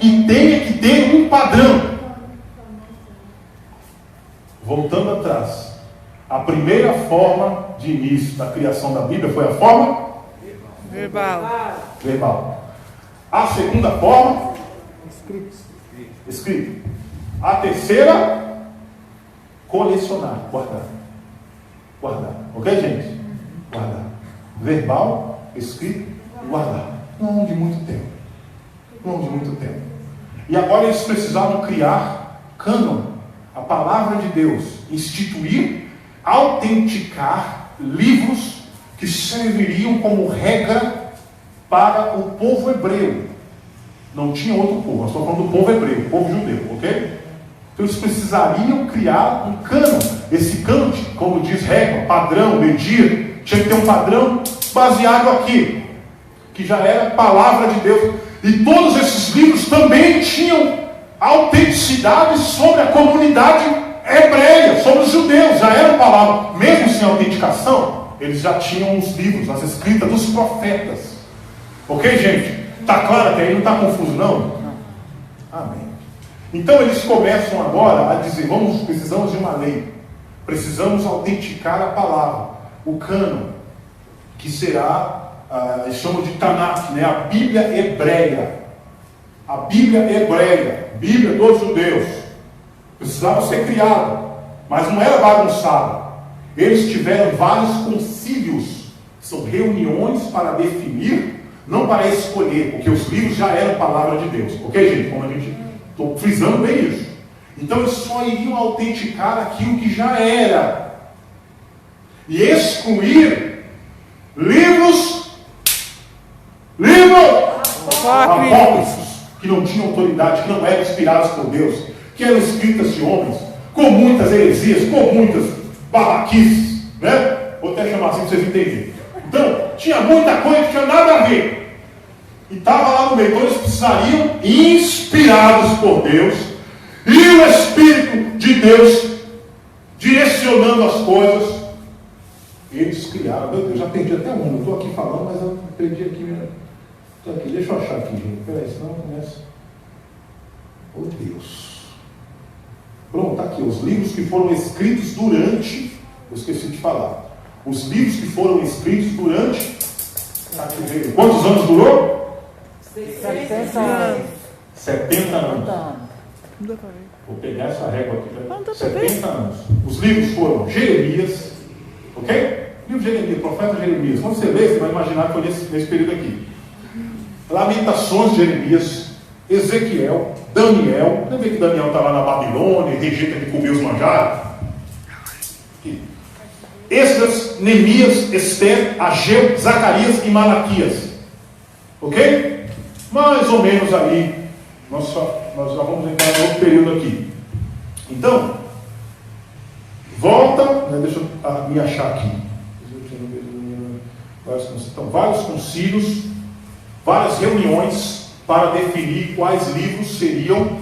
e tem que ter um padrão. Voltando atrás, a primeira forma de início da criação da Bíblia foi a forma verbal. A segunda forma, escrito. A terceira, colecionar, guardar. Ok, gente? Guardar. Verbal, escrito e guardar. Não de muito tempo. E agora eles precisavam criar cânon, a palavra de Deus, instituir, autenticar livros que serviriam como regra para o povo hebreu. Não tinha outro povo, nós estamos falando do povo hebreu, o povo judeu, ok? Então eles precisariam criar um cânon. Esse cânon, como diz régua, padrão, medir, tinha que ter um padrão baseado aqui, que já era palavra de Deus. E todos esses livros também tinham autenticidade sobre a comunidade hebreia, sobre os judeus, já era palavra. Mesmo sem autenticação, eles já tinham os livros, as escritas dos profetas. Ok, gente? Está claro até aí? Não está confuso, não? Amém. Então eles começam agora a dizer, precisamos de uma lei. Precisamos autenticar a palavra, o cânon, que será, eles chamam de Tanakh, né? A Bíblia hebreia. A Bíblia hebreia, Bíblia dos judeus. Precisava ser criada, mas não era bagunçada. Eles tiveram vários concílios, são reuniões para definir, não para escolher, porque os livros já eram palavra de Deus. Ok, gente? Como a gente... Estou frisando bem isso. Então eles só iriam autenticar aquilo que já era. E excluir livros apócrifos, que não tinham autoridade, que não eram inspirados por Deus, que eram escritas de homens, com muitas heresias, com muitas babaquices, né? Vou até chamar assim para vocês entenderem. Então, tinha muita coisa que tinha nada a ver. E estava lá no meio. Então eles precisariam, inspirados por Deus, e o Espírito de Deus direcionando as coisas, eles criaram. Meu Deus, já perdi até um. Eu estou aqui falando, mas eu perdi aqui. Estou aqui, deixa eu achar aqui, gente. Peraí, senão começa. Oh Deus. Pronto, está aqui. Os livros que foram escritos durante. Eu esqueci de falar. Os livros que foram escritos durante. Quantos anos durou? 70 anos. 70 anos. Vou pegar essa régua aqui. 70 anos. Os livros foram Jeremias, ok? Livro de Jeremias, profeta Jeremias. Quando você lê, você vai imaginar que foi nesse período aqui. Lamentações de Jeremias, Ezequiel, Daniel. Lembra que Daniel está lá na Babilônia, rejeita de comer os manjares? Esdras, Neemias, Esther, Ageu, Zacarias e Malaquias. Ok? Mais ou menos aí. Nós já vamos entrar em outro período aqui. Então, volta. Deixa eu me achar aqui. Então, vários concílios, várias reuniões para definir quais livros seriam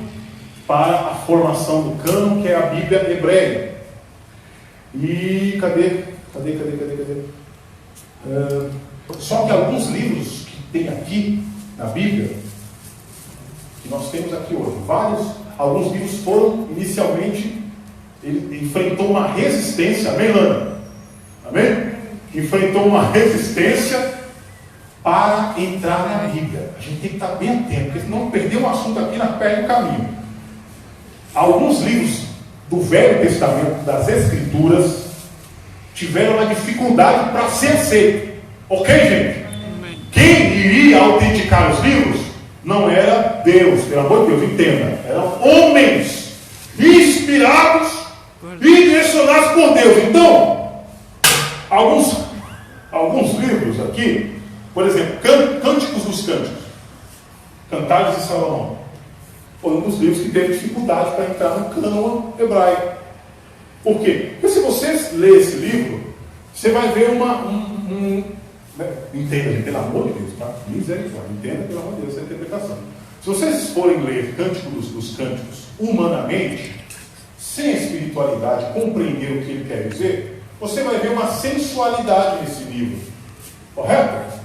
para a formação do cânon, que é a Bíblia hebreia. E cadê? Só que alguns livros que tem aqui na Bíblia, que nós temos aqui hoje, alguns livros foram inicialmente, ele enfrentou uma resistência, amém, Lana? Amém? Enfrentou uma resistência para entrar na Bíblia. A gente tem que estar bem atento, porque senão perder um assunto aqui na perna do caminho. Alguns livros do Velho Testamento, das Escrituras, tiveram uma dificuldade para ser aceito. Ok, gente? Quem iria autenticar os livros não era Deus, pelo amor de Deus, entenda. Eram homens inspirados e direcionados por Deus. Então, alguns livros aqui, por exemplo, Cânticos dos Cânticos, Cantares de Salomão, foi um dos livros que teve dificuldade para entrar no cânon hebraico. Por quê? Porque se você ler esse livro, você vai ver entenda, gente, pelo amor de Deus, tá? Misericórdia, entenda, pelo amor de Deus, essa interpretação. Se vocês forem ler Cânticos dos Cânticos humanamente, sem espiritualidade, compreender o que ele quer dizer, você vai ver uma sensualidade nesse livro. Correto?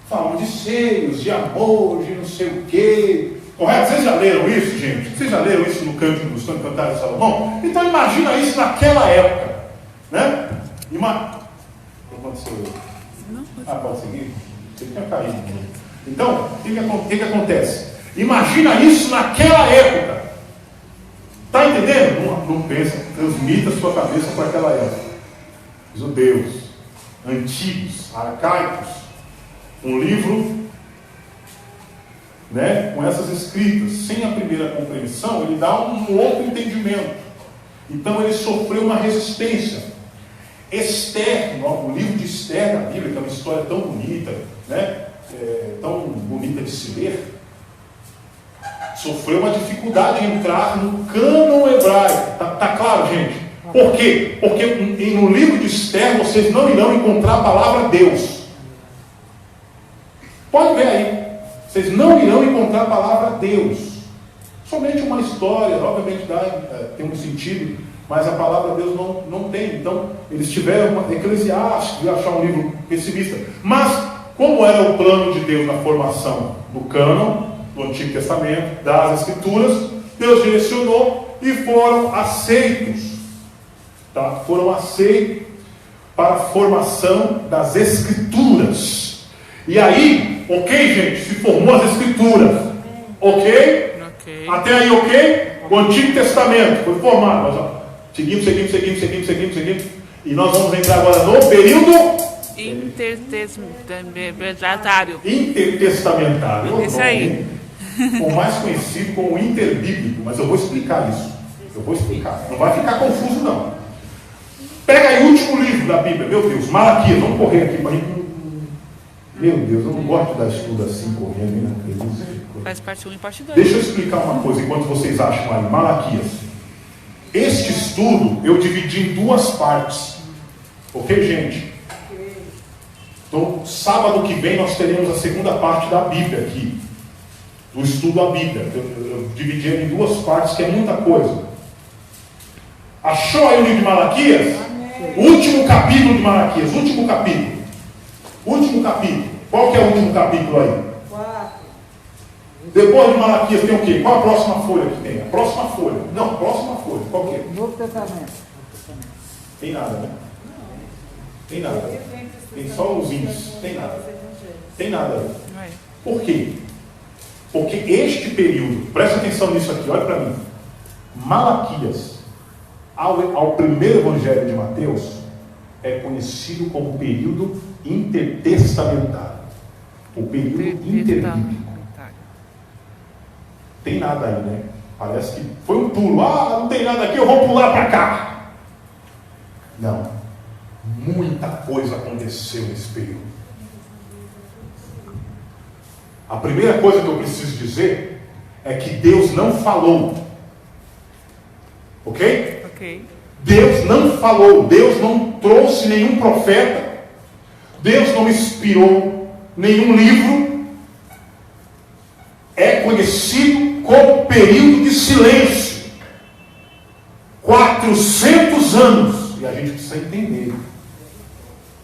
Falam de seios, de amor, de não sei o quê. Correto? Vocês já leram isso, gente? Vocês já leram isso no Cântico dos Cantares de Salomão? Então imagina isso naquela época, né? O que aconteceu? Pode seguir? Você tinha caído. Então, o que acontece? Imagina isso naquela época. Está entendendo? Não pensa, transmita a sua cabeça para aquela época. Judeus, antigos, arcaicos, um livro, né, com essas escritas, sem a primeira compreensão, ele dá um outro entendimento. Então ele sofreu uma resistência. Esther, o livro de Esther da Bíblia, que é uma história tão bonita, né? Tão bonita de se ler, sofreu uma dificuldade em entrar no cânon hebraico. Tá claro, gente? Por quê? Porque no livro de Esther vocês não irão encontrar a palavra Deus. Pode ver aí. Vocês não irão encontrar a palavra Deus. Somente uma história, obviamente tem um sentido, mas a palavra Deus não tem. Então, eles tiveram uma Eclesiastes, de achar um livro pessimista. Mas, como era o plano de Deus na formação do cânon, do Antigo Testamento, das Escrituras, Deus direcionou e foram aceitos. Tá? Foram aceitos para a formação das Escrituras. E aí, ok, gente? Se formou as Escrituras. Ok? Até aí, ok? O Antigo Testamento foi formado. Nós seguimos. E nós vamos entrar agora no período intertestamentário. Intertestamentário. Isso aí. O mais conhecido como interbíblico. Mas eu vou explicar isso. Não vai ficar confuso, não. Pega aí o último livro da Bíblia. Meu Deus, Malaquias. Vamos correr aqui para a gente. Meu Deus, eu não gosto de dar estudo assim, correndo, não acredito. Faz parte 1 e parte 2. Deixa eu explicar uma coisa enquanto vocês acham aí. Malaquias. Este estudo eu dividi em 2 partes. Ok, gente? Então, sábado que vem nós teremos a segunda parte da Bíblia aqui. Do estudo da Bíblia. Eu dividi ele em 2 partes, que é muita coisa. Achou aí o livro de Malaquias? Amém. Último capítulo de Malaquias. Último capítulo. Qual que é o último capítulo aí? 4. Depois de Malaquias tem o quê? Qual a próxima folha que tem? A próxima folha. Não, próxima folha. Qual que é? Novo Testamento. Tem nada, né? Tem nada. Tem só os índices. Tem nada aí. Por quê? Porque este período, presta atenção nisso aqui, olha para mim. Malaquias, ao primeiro evangelho de Mateus, é conhecido como período intertestamentário. O período interbíblico. Tem nada aí, né? Parece que foi um pulo. Não tem nada aqui, eu vou pular para cá. Não. Muita coisa aconteceu nesse período. A primeira coisa que eu preciso dizer é que Deus não falou. Ok? Ok. Deus não falou. Deus não trouxe nenhum profeta. Deus não inspirou nenhum livro. É conhecido como período de silêncio. 400 anos. E a gente precisa entender.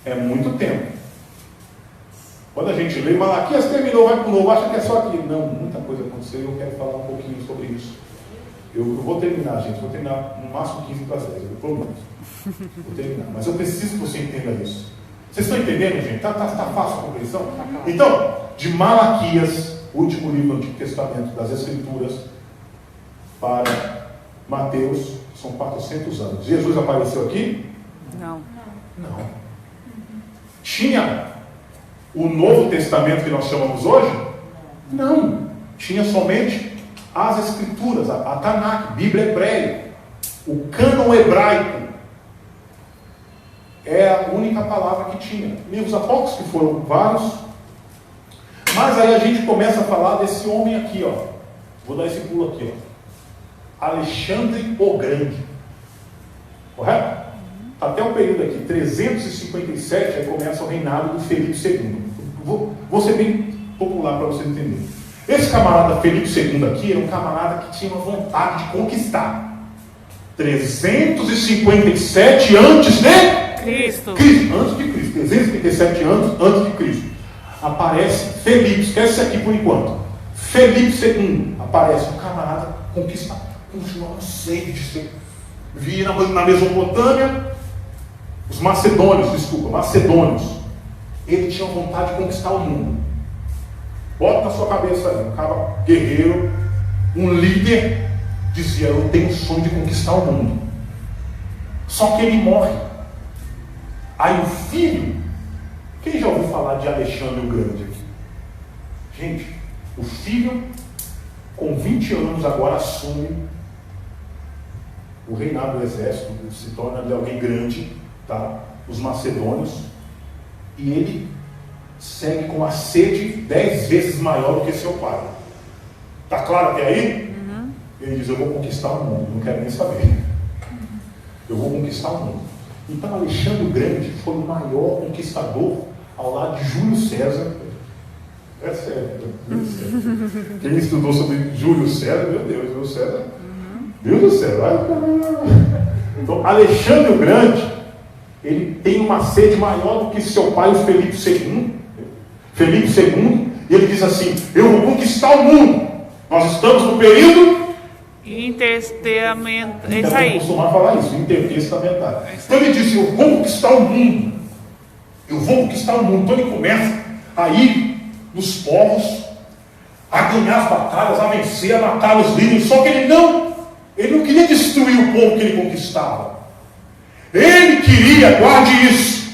É muito tempo. Quando a gente lê Malaquias terminou, vai para o novo, acha que é só aquilo. Não, muita coisa aconteceu e eu quero falar um pouquinho sobre isso. Eu vou terminar, gente. Vou terminar no máximo 15 para 10. Eu prometo. Vou terminar. Mas eu preciso que você entenda isso. Vocês estão entendendo, gente? Tá fácil a compreensão? Então, de Malaquias, último livro do Antigo Testamento das Escrituras, para Mateus, são 400 anos. Jesus apareceu aqui? Não. Tinha o Novo Testamento que nós chamamos hoje? Não. Tinha somente as Escrituras, a Tanakh, Bíblia hebreia, o cânon hebraico. É a única palavra que tinha. Livros apócrifos que foram vários. Mas aí a gente começa a falar desse homem aqui, ó. Vou dar esse pulo aqui, ó. Alexandre o Grande. Correto? Até o período aqui, 357, aí começa o reinado do Felipe II. Vou ser bem popular para vocês entenderem. Esse camarada Felipe II aqui era um camarada que tinha uma vontade de conquistar. 357 antes de Cristo. Antes de Cristo. 357 anos antes de Cristo. Aparece Felipe, esquece isso aqui por enquanto. Felipe II. Aparece um camarada conquistador. Não sei de ser. Vira na Mesopotâmia. Os macedônios. Ele tinha vontade de conquistar o mundo. Bota na sua cabeça aí, um cara guerreiro, um líder, dizia: eu tenho o sonho de conquistar o mundo. Só que ele morre. Aí o filho, quem já ouviu falar de Alexandre o Grande aqui? Gente, o filho, com 20 anos agora, assume o reinado do exército, se torna alguém grande, tá? os macedônios, e ele segue com a sede 10 vezes maior do que seu pai. Está claro até aí? Ele diz: eu vou conquistar o mundo, não quero nem saber. Eu vou conquistar o mundo. Então Alexandre o Grande foi o maior conquistador ao lado de Júlio César. É sério, né? É sério. Quem estudou sobre Júlio César, meu Deus, Júlio César, Deus do céu. Então Alexandre o Grande, ele tem uma sede maior do que seu pai, o Felipe II. Felipe II, e ele diz assim: eu vou conquistar o mundo. Nós estamos no período intertestamentário. É isso então, aí. eu costumava falar isso, intertestamentário. Então ele disse: eu vou conquistar o mundo. Eu vou conquistar o mundo. Então ele começa a ir nos povos, a ganhar as batalhas, a vencer, a matar os líderes. Só que ele não queria destruir o povo que ele conquistava. Ele queria, guarde isso,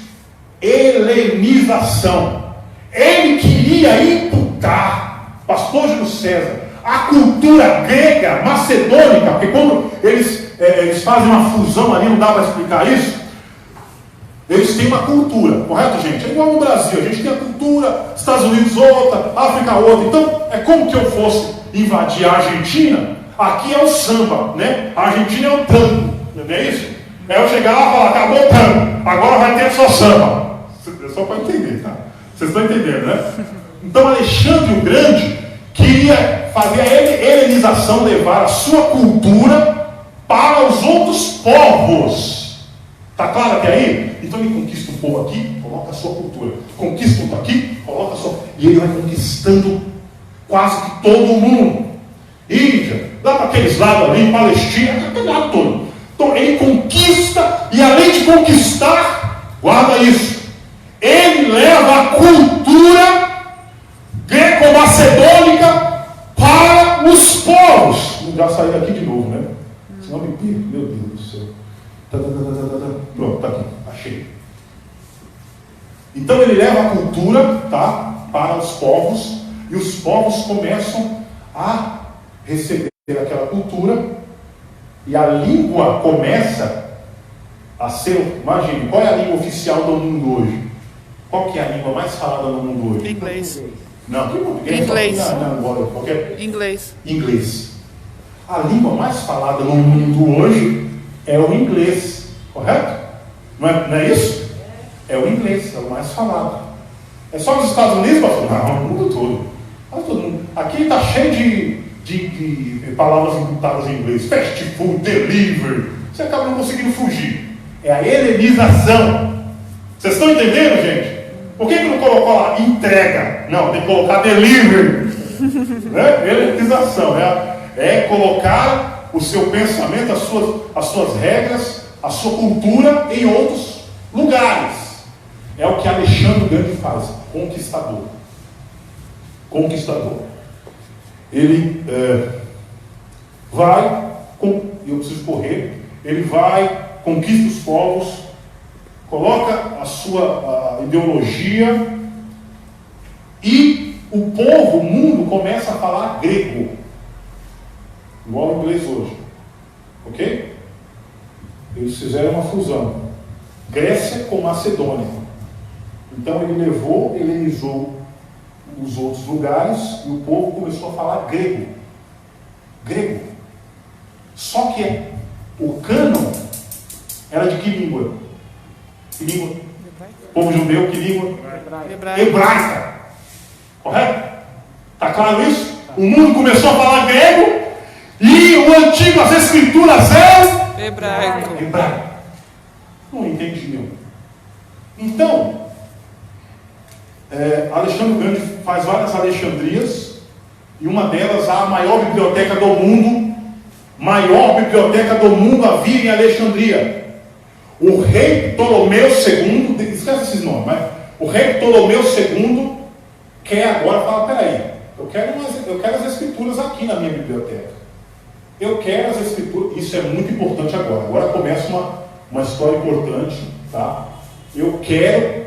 helenização. Ele queria imputar, pastor Júlio César, a cultura grega, macedônica, porque quando eles fazem uma fusão ali, não dá para explicar isso, eles têm uma cultura, correto, gente? É igual no Brasil, a gente tem a cultura, Estados Unidos outra, África outra. Então, é como que eu fosse invadir a Argentina, aqui é o samba, né? A Argentina é o tango, não é isso? É eu chegar lá e falar: acabou o tango, agora vai ter só samba. É só para entender, tá? Vocês estão entendendo, né? Então Alexandre o Grande queria fazer a helenização, levar a sua cultura para os outros povos. Está claro até aí? Então ele conquista um povo aqui, coloca a sua cultura. Conquista outro aqui, coloca a sua. E ele vai conquistando quase que todo mundo. Índia, lá para aqueles lados ali, Palestina, aquele lado todo. Então ele conquista, e além de conquistar, guarda isso, ele leva a cultura greco-macedônica para os povos. Já saí daqui de novo, né? Senão me perco, meu Deus do céu. Pronto, está aqui, achei. Então ele leva a cultura, tá, para os povos, e os povos começam a receber aquela cultura, e a língua começa a ser. Imagine, qual é a língua oficial do mundo hoje? Qual que é a língua mais falada no mundo hoje? Inglês. Não, que Inglês. Inglês. Inglês. A língua mais falada no mundo hoje é o inglês, correto? Não é isso? É o inglês, é o mais falado. É só nos Estados Unidos, pastor? Não, no mundo todo. Aqui está cheio de palavras imputadas em inglês. Fast food, delivery. Você acaba não conseguindo fugir. É a helenização. Vocês estão entendendo, gente? Por que não colocou lá entrega? Não, tem que colocar delivery. Né? Helenização. É colocar o seu pensamento, as suas regras, a sua cultura em outros lugares. É o que Alexandre o Grande faz. Conquistador. Ele vai, eu preciso correr, ele vai, conquista os povos, coloca a sua ideologia, e o povo, o mundo, começa a falar grego, igual o inglês hoje, ok? Eles fizeram uma fusão, Grécia com Macedônia. Então ele helenizou os outros lugares, e o povo começou a falar grego. Só que o cânon era de que língua? O povo judeu, que língua? Hebraica. Correto? Está claro isso? O mundo começou a falar grego, e o antigo, as escrituras eram Hebraico. Não entendi mesmo. Então, Alexandre o Grande faz várias Alexandrias, e uma delas, a maior biblioteca do mundo. Maior biblioteca do mundo havia em Alexandria. O rei Ptolomeu II, esquece esses nomes, mas o rei Ptolomeu II quer agora falar: peraí, eu quero as escrituras aqui na minha biblioteca. Eu quero as escrituras. Isso é muito importante agora. Agora começa uma história importante, tá? Eu quero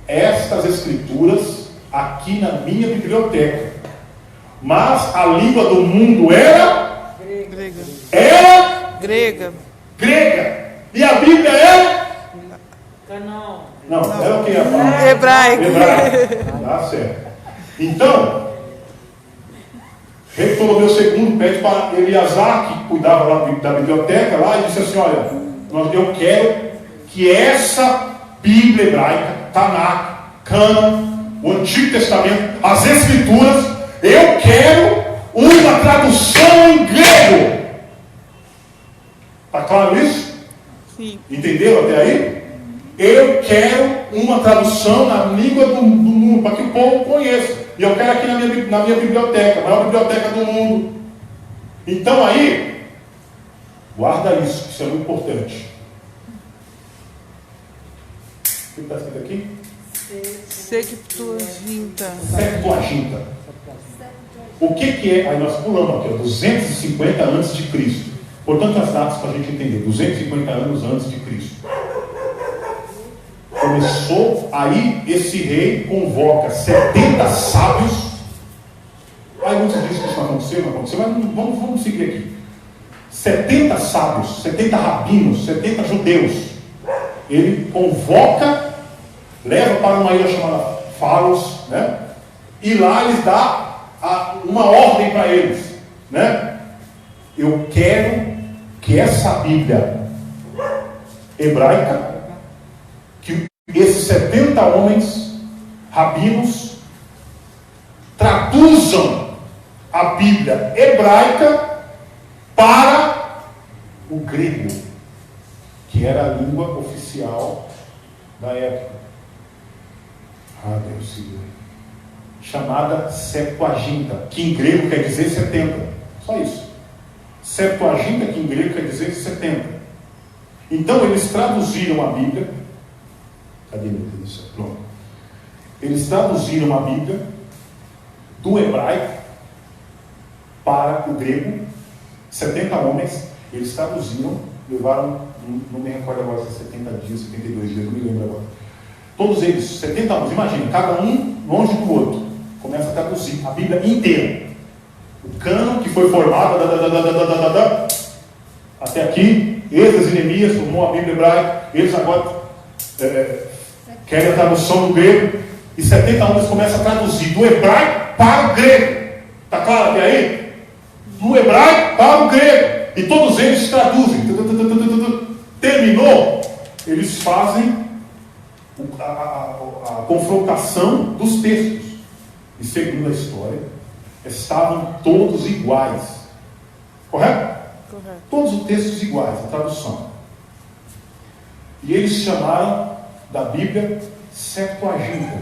estas escrituras aqui na minha biblioteca. Mas a língua do mundo era Grega. grega. E a Bíblia é Não, era o que a palavra? Hebraico. Hebraico. Tá certo. Então, rei Ptolomeu II pede para Eleazar, que cuidava lá da biblioteca, lá, e disse assim: olha, eu quero que essa Bíblia hebraica, Tanakh, Cânon, o Antigo Testamento, as Escrituras, eu quero uma tradução em grego. Está claro isso? Sim. Entendeu até aí? Eu quero uma tradução na língua do mundo, para que o povo conheça. E eu quero aqui na minha biblioteca, a maior biblioteca do mundo. Então aí, guarda isso, isso é muito importante. O que está escrito aqui? Septuaginta. Septuaginta. O que é? Aí nós pulamos aqui, 250 antes de Cristo. Portanto, as datas para a gente entender: 250 anos antes de Cristo. Começou, aí esse rei convoca 70 sábios. Aí muitos dizem que isso não aconteceu, mas vamos seguir aqui. 70 sábios, 70 rabinos, 70 judeus. Ele convoca, leva para uma ilha chamada Faros, né? E lá eles dão uma ordem para eles, né? Eu quero que essa Bíblia hebraica, que esses 70 homens, rabinos, traduzam a Bíblia hebraica para o grego, que era a língua oficial da época. Ah, Deus, Senhor. Chamada Septuaginta, que em grego quer dizer 70. Só isso. Septuaginta, que em grego quer dizer 70. Então eles traduziram a Bíblia. Cadê meu Deus? Pronto. Eles traduziram a Bíblia do hebraico para o grego. 70 homens, eles traduziram, levaram, não me recordo agora se é 70 dias, 72 dias, não me lembro agora. Todos eles, 70 homens, imagina, cada um longe do outro, começa a traduzir a Bíblia inteira. O cânon que foi formado, até aqui, Esdras e Neemias formou a Bíblia hebraica, eles agora querem a tradução do grego, e 70 homens começam a traduzir do hebraico para o grego. Está claro até aí? Do hebraico para o grego. E todos eles traduzem. Terminou, eles fazem a confrontação dos textos. E segundo a história, estavam todos iguais. Correto? Correto. Todos os textos iguais, a tradução. E eles chamaram da Bíblia Septuaginta,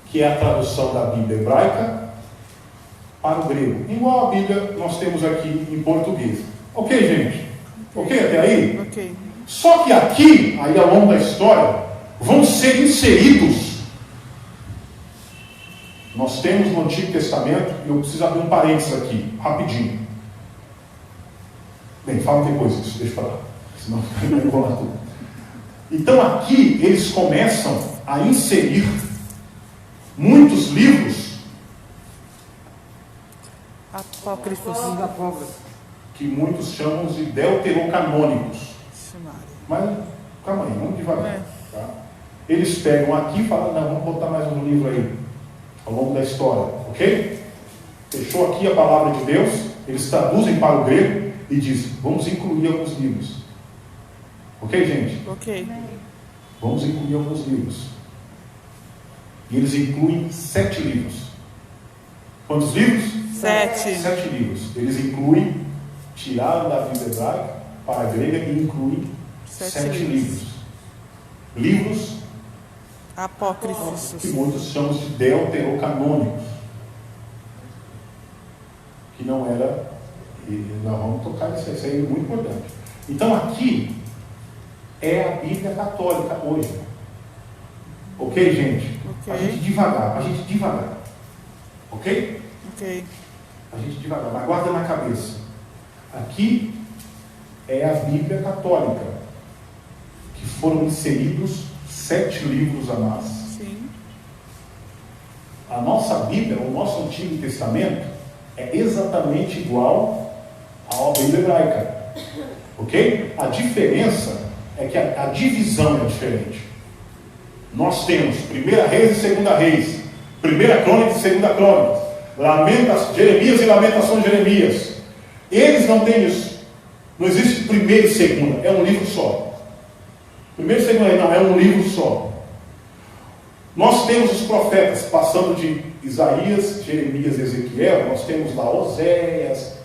que é a tradução da Bíblia hebraica para o grego. Igual a Bíblia nós temos aqui em português. Ok, gente? Ok até aí? Ok. Só que aqui, aí ao longo da história, vão ser inseridos. Nós temos no Antigo Testamento, e eu preciso abrir um parênteses aqui, rapidinho. Bem, fala depois isso, deixa eu falar, senão vai enrolar tudo. Então aqui eles começam a inserir muitos livros Apócrifos. que muitos chamam de deuterocanônicos. Mas, calma aí, vamos devagar. Tá? Eles pegam aqui e falam: não, vamos botar mais um livro aí, ao longo da história, ok? Fechou aqui a palavra de Deus, eles traduzem para o grego e dizem: vamos incluir alguns livros. Ok, gente? Ok. Vamos incluir alguns livros. E eles incluem 7 livros. Quantos livros? 7. 7 livros. Eles incluem, tiraram da Bíblia hebraica para a grega e incluem 7 livros. Livros Apócrifos. que muitos chamam de deuterocanônicos. Que não era. E nós vamos tocar nisso, isso aí é muito importante. Então aqui é a Bíblia católica hoje. Ok, gente? Ok. A gente devagar. Ok? Ok. A gente devagar, mas guarda na cabeça. Aqui é a Bíblia católica, que foram inseridos 7 livros a mais. Sim. A nossa Bíblia, o nosso Antigo Testamento, é exatamente igual à Bíblia hebraica. Ok? A diferença é que a divisão é diferente. Nós temos 1 Reis e 2 Reis, 1 Crônicas e 2 Crônicas, Jeremias e Lamentações de Jeremias. Eles não têm isso. Não existe 1 e 2, é um livro só. 1 e 2 não, é um livro só. Nós temos os profetas, passando de Isaías, Jeremias e Ezequiel, nós temos lá Oséias,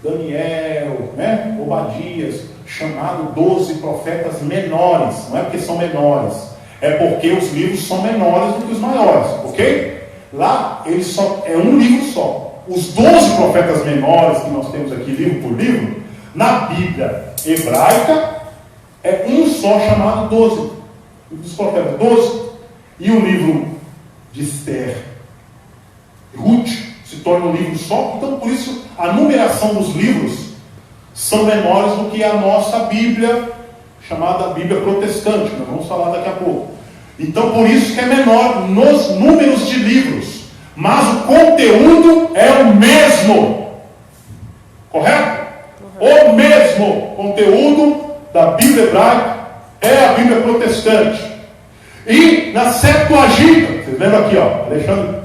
Daniel, Obadias, chamado 12 profetas menores. Não é porque são menores, é porque os livros são menores do que os maiores, ok? Lá, ele só é um livro só. Os 12 profetas menores que nós temos aqui, livro por livro, na Bíblia hebraica, é um só chamado 12. Os profetas 12. E o livro de Esther, Ruth, se torna um livro só. Então, por isso, a numeração dos livros são menores do que a nossa Bíblia, chamada Bíblia protestante, nós vamos falar daqui a pouco. Então, por isso que é menor nos números de livros, mas o conteúdo é o mesmo. Correto? O mesmo conteúdo da Bíblia hebraica é a Bíblia protestante. E na Septuaginta, vocês lembram aqui, Alexandre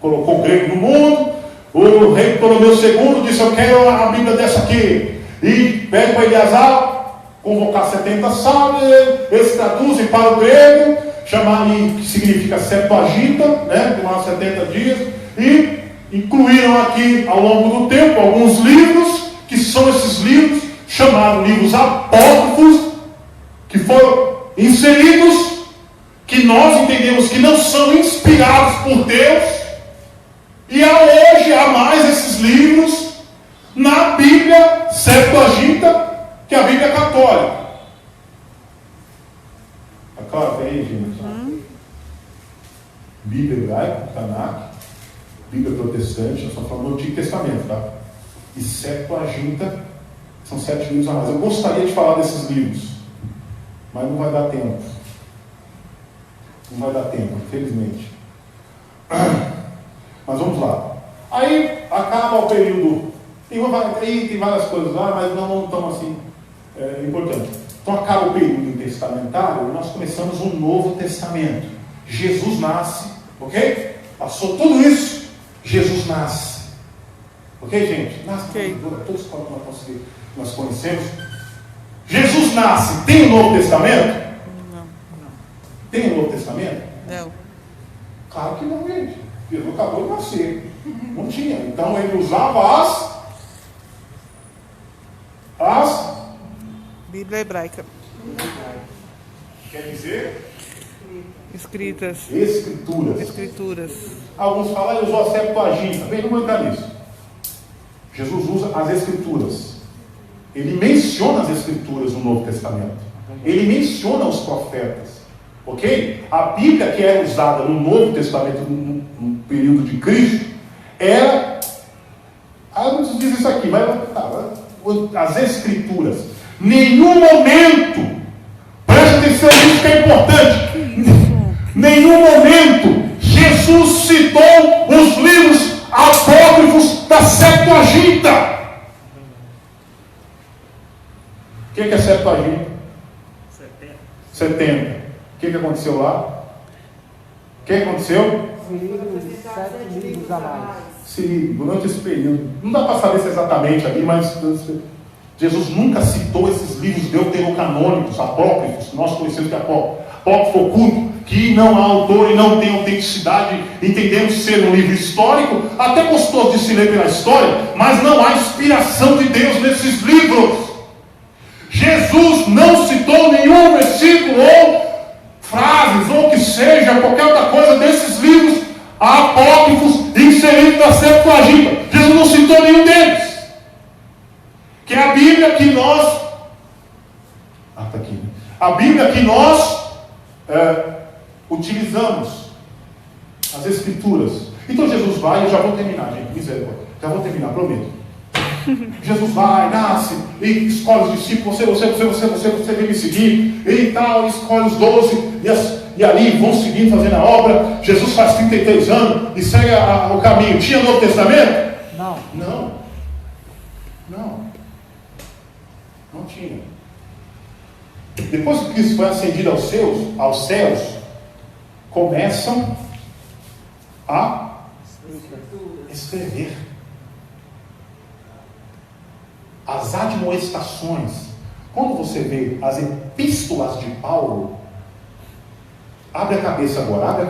colocou o grego no mundo, o rei Ptolomeu II disse: eu quero a Bíblia dessa aqui, e pede para Eleazar convocar 70 sábios, eles traduzem para o grego, que significa Septuaginta, demora 70 dias, e incluíram aqui ao longo do tempo alguns livros, que são esses livros chamados livros apócrifos, que foram inseridos, que nós entendemos que não são inspirados por Deus, e hoje há mais esses livros na Bíblia Septuaginta, que é a Bíblia católica. Está claro que é aí, gente? Bíblia hebraica, Tanakh, Bíblia protestante, nós estamos falando do Antigo Testamento, tá? E Septuaginta, são 7 livros a mais. Eu gostaria de falar desses livros, mas não vai dar tempo. Não vai dar tempo, infelizmente. Mas vamos lá. Aí acaba o período. Tem várias coisas lá, mas não tão assim importante. Então acaba o período intertestamentário e nós começamos um Novo Testamento. Jesus nasce, ok? Passou tudo isso, Jesus nasce. Ok, gente? Nasce, okay. Todos nós conhecemos. Jesus nasce. Tem o Novo Testamento? Tem o Novo Testamento? Não. Claro que não, gente. Jesus acabou de nascer. Não tinha. Então ele usava as Bíblia hebraica. Quer dizer? Escrituras. Escrituras. Alguns falam, ele usou a Septuaginta. Bem, não vou entrar nisso. Jesus usa as Escrituras. Ele menciona as Escrituras no Novo Testamento. Ele menciona os profetas. Ok? A Bíblia que era usada no Novo Testamento, no período de Cristo, era. Não diz isso aqui, mas as Escrituras. Nenhum momento, preste atenção nisso que é importante. Nenhum momento Jesus citou os livros apócrifos da Septuaginta. O que é Septuaginta? 70. O que aconteceu lá? O que aconteceu? 7 livros a mais. Sim, durante esse período. Não dá para saber se exatamente ali, mas Jesus nunca citou esses livros deuterocanônicos, apócrifos, nós conhecemos que é apócrifo oculto, que não há autor e não tem autenticidade, entendemos ser um livro histórico, até gostoso de se ler pela história, mas não há inspiração de Deus nesses livros. Jesus não citou nenhum versículo ou frases, ou que seja, qualquer outra coisa desses livros apócrifos inseridos na Septuaginta. Jesus não citou nenhum deles. Que é a Bíblia que nós... está aqui. A Bíblia que nós utilizamos. As Escrituras. Então Jesus vai, eu já vou terminar, gente, misericórdia. Já vou terminar, prometo. Jesus vai, nasce, e escolhe os discípulos, você vem me seguir, e tal, escolhe os 12, e ali vão seguindo, fazendo a obra. Jesus faz 33 anos e segue o caminho. Tinha Novo Testamento? Não tinha. Depois que Cristo foi ascendido aos céus, começam a escrever. As admoestações. Quando você vê as epístolas de Paulo, abre a cabeça agora.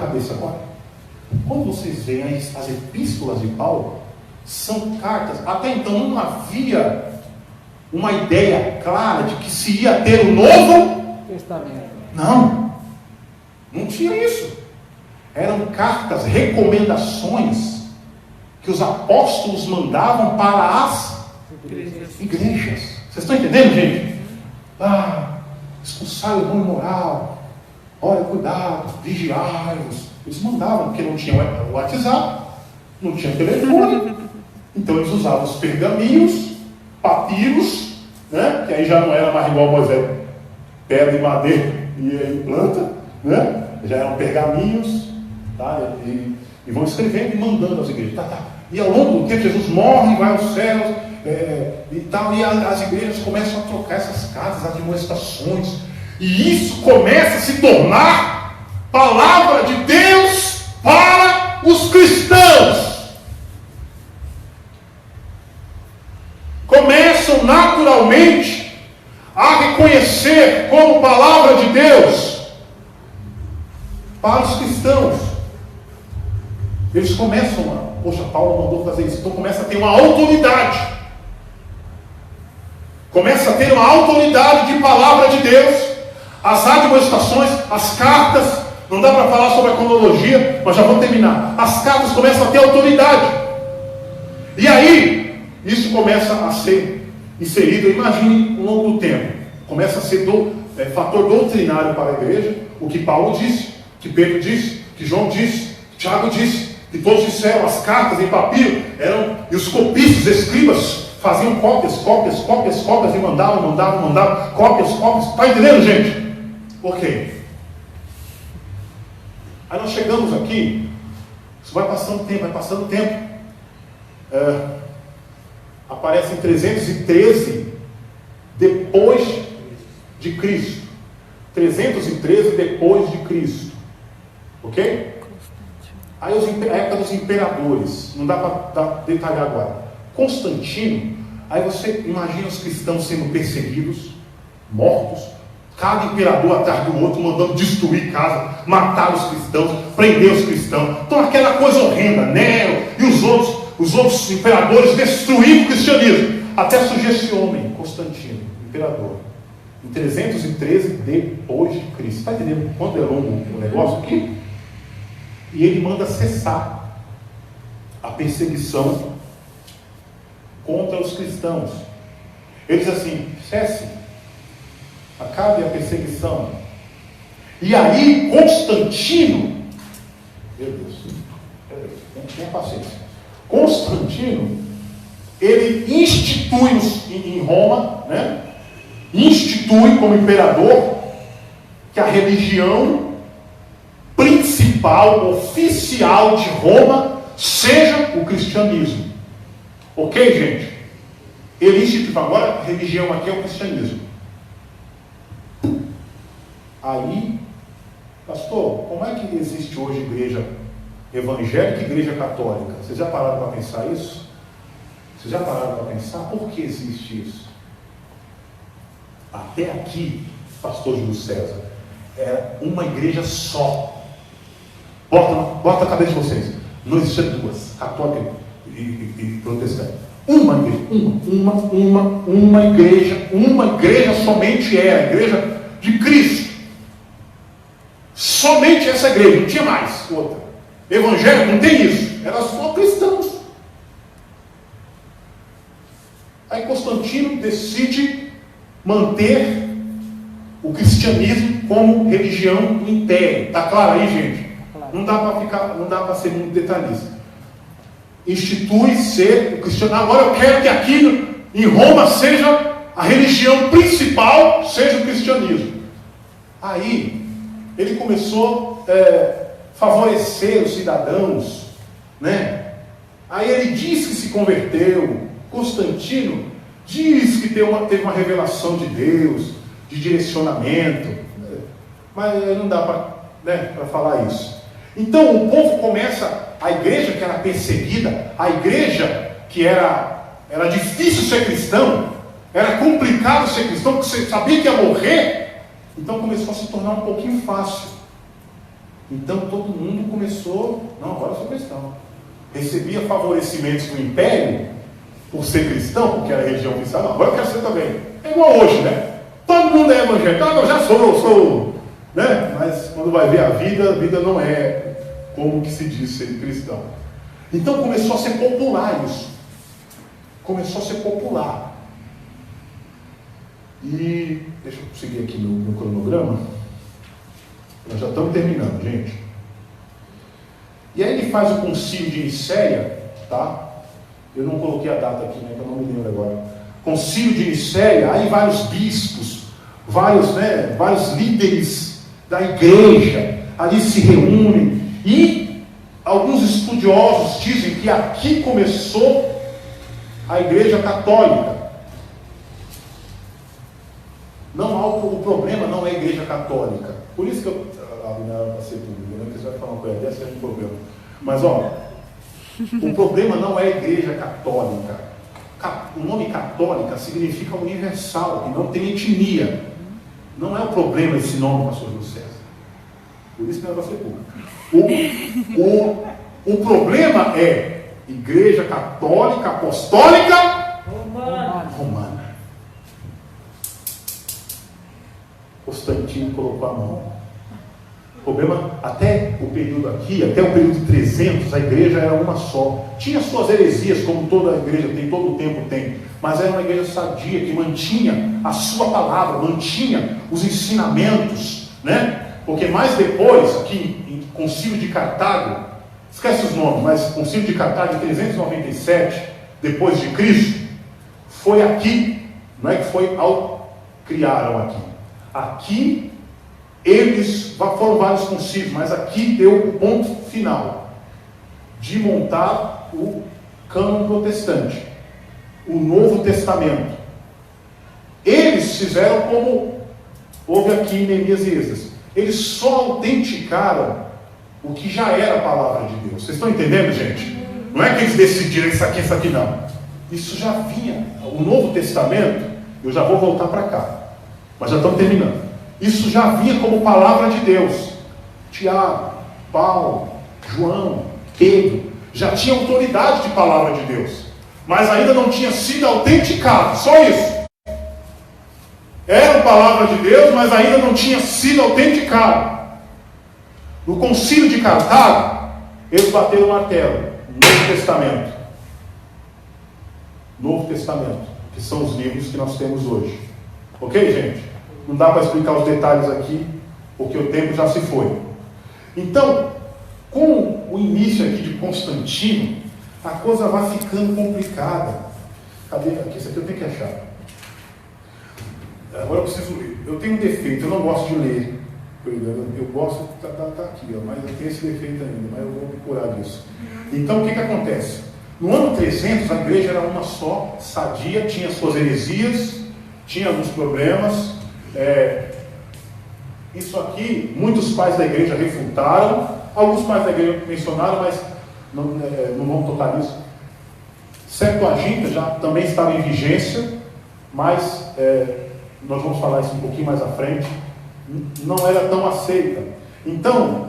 Quando vocês veem as epístolas de Paulo, são cartas. Até então não havia uma ideia clara de que se ia ter o Novo Testamento. Não tinha isso. Eram cartas, recomendações que os apóstolos mandavam para as igrejas. Vocês estão entendendo, gente? Expulsar o irmão imoral. Olha, cuidado, vigiai-vos. Eles mandavam, porque não tinha o WhatsApp, não tinha telefone. Então eles usavam os pergaminhos, papiros, né? Que aí já não era mais igual Moisés, pedra e madeira e planta, né? Já eram pergaminhos, tá? E vão escrevendo e mandando às igrejas. E ao longo do tempo Jesus morre, vai aos céus, e tal, e as igrejas começam a trocar essas cartas, admoestações, e isso começa a se tornar palavra de Deus para os cristãos. Começam naturalmente a reconhecer como palavra de Deus para os cristãos. Eles começam poxa, Paulo mandou fazer isso, então começa a ter uma autoridade. Começa a ter uma autoridade de palavra de Deus. As admoestações, as cartas, não dá para falar sobre a cronologia, mas já vou terminar. As cartas começam a ter autoridade. E aí, isso começa a ser inserido, imagine, ao longo do tempo. Começa a ser fator doutrinário para a igreja, o que Paulo disse, que Pedro disse, que João disse, que Tiago disse, que todos disseram. As cartas em papiro eram, e os copistas, escribas, faziam cópias e mandavam, cópias. Está entendendo, gente? Ok. Aí nós chegamos aqui, isso vai passando tempo. Aparece em 313 depois de Cristo. 313 depois de Cristo. Ok? Aí a época dos imperadores, não dá para detalhar agora. Constantino, aí você imagina os cristãos sendo perseguidos, mortos, cada imperador atrás do outro, mandando destruir casa, matar os cristãos, prender os cristãos. Então aquela coisa horrenda, Nero e os outros imperadores destruíram o cristianismo, até surgir esse homem, Constantino, imperador, em 313 depois de Cristo. Está entendendo quando é longo o negócio aqui? E ele manda cessar a perseguição contra os cristãos. Ele diz assim: cesse, acabe a perseguição. E aí Constantino, meu Deus, tenha paciência. Constantino, ele institui em Roma, né? Institui como imperador que a religião principal, oficial de Roma seja o cristianismo. Ok, gente? Ele instituiu, agora a religião aqui é o cristianismo. Aí, pastor, como é que existe hoje igreja evangélica e igreja católica? Vocês já pararam para pensar isso? Vocês já pararam para pensar por que existe isso? Até aqui, pastor Júlio César, era uma igreja só. Bota a cabeça de vocês. Não existia duas, católica e protestante. Uma igreja somente era a igreja de Cristo. Somente essa igreja, não tinha mais outra. Evangélico não tem isso, era só cristãos. Aí Constantino decide manter o cristianismo como religião no império. Está claro aí, gente? Não dá para ser muito detalhista. Institui ser o cristianismo. Agora eu quero que aqui em Roma seja a religião principal, seja o cristianismo. Aí ele começou a favorecer os cidadãos, né? Aí ele diz que se converteu. Constantino diz que teve uma revelação de Deus, de direcionamento, mas não dá para falar isso. Então o povo começa, a igreja que era perseguida, a igreja que era difícil ser cristão, era complicado ser cristão, porque você sabia que ia morrer, então começou a se tornar um pouquinho fácil. Então todo mundo começou, não, agora eu sou cristão. Recebia favorecimentos do império por ser cristão, porque era a religião oficial, não, agora eu quero ser também. É igual hoje, né? Todo mundo é evangélico, eu já sou, né? Mas quando vai ver a vida não é como que se diz ser cristão. Então começou a ser popular isso. Começou a ser popular. E deixa eu seguir aqui no cronograma. Nós já estamos terminando, gente. E aí ele faz o concílio de Nicéia, tá? Eu não coloquei a data aqui, né? Que eu não me lembro agora. Concílio de Nicéia, aí vários bispos, vários líderes da igreja ali se reúnem. E alguns estudiosos dizem que aqui começou a igreja católica. O problema não é a igreja católica. Por isso que eu vai ser público, né? Porque você vai falar uma coisa dessa, é um problema. Mas o problema não é a igreja católica. O nome católica significa universal, e não tem etnia. Não é o problema esse nome, pastor José. Por isso que não vai ser público. O problema é igreja católica, apostólica, romana. Constantino colocou a mão. O problema, até o período aqui, até o período de 300, a igreja era uma só. Tinha suas heresias, como toda igreja tem, todo o tempo tem. Mas era uma igreja sadia, que mantinha a sua palavra, mantinha os ensinamentos, né? Porque mais depois, aqui em Concílio de Cartago, esquece os nomes, mas Concílio de Cartago, em 397, depois de Cristo, foi aqui, não é que foi criaram aqui. Aqui, eles foram vários concílios, mas aqui deu o ponto final de montar o cânon protestante, o Novo Testamento. Eles fizeram como houve aqui em Neemias e Esdras. Eles só autenticaram o que já era a palavra de Deus. Vocês estão entendendo, gente? Não é que eles decidiram isso aqui não. Isso já vinha. O Novo Testamento, eu já vou voltar para cá, mas já estamos terminando. Isso já vinha como palavra de Deus. Tiago, Paulo, João, Pedro, já tinha autoridade de palavra de Deus, mas ainda não tinha sido autenticado, só isso. Era palavra de Deus, mas ainda não tinha sido autenticado. No Concílio de Cartago, eles bateram o martelo. Novo Testamento. Novo Testamento, que são os livros que nós temos hoje. Ok, gente? Não dá para explicar os detalhes aqui, porque o tempo já se foi. Então, com o início aqui de Constantino, a coisa vai ficando complicada. Cadê? Aqui, isso aqui eu tenho que achar. Agora eu preciso ler. Eu tenho um defeito, eu não gosto de ler. Eu gosto, tá aqui, ó, mas eu tenho esse defeito ainda, mas eu vou me curar disso. Então, o que acontece? No ano 300, a igreja era uma só, sadia, tinha suas heresias, tinha alguns problemas. Isso aqui, muitos pais da igreja refutaram, alguns pais da igreja mencionaram, mas não vamos tocar nisso. Septuaginta já também estava em vigência, mas nós vamos falar isso um pouquinho mais à frente. Não era tão aceita. Então,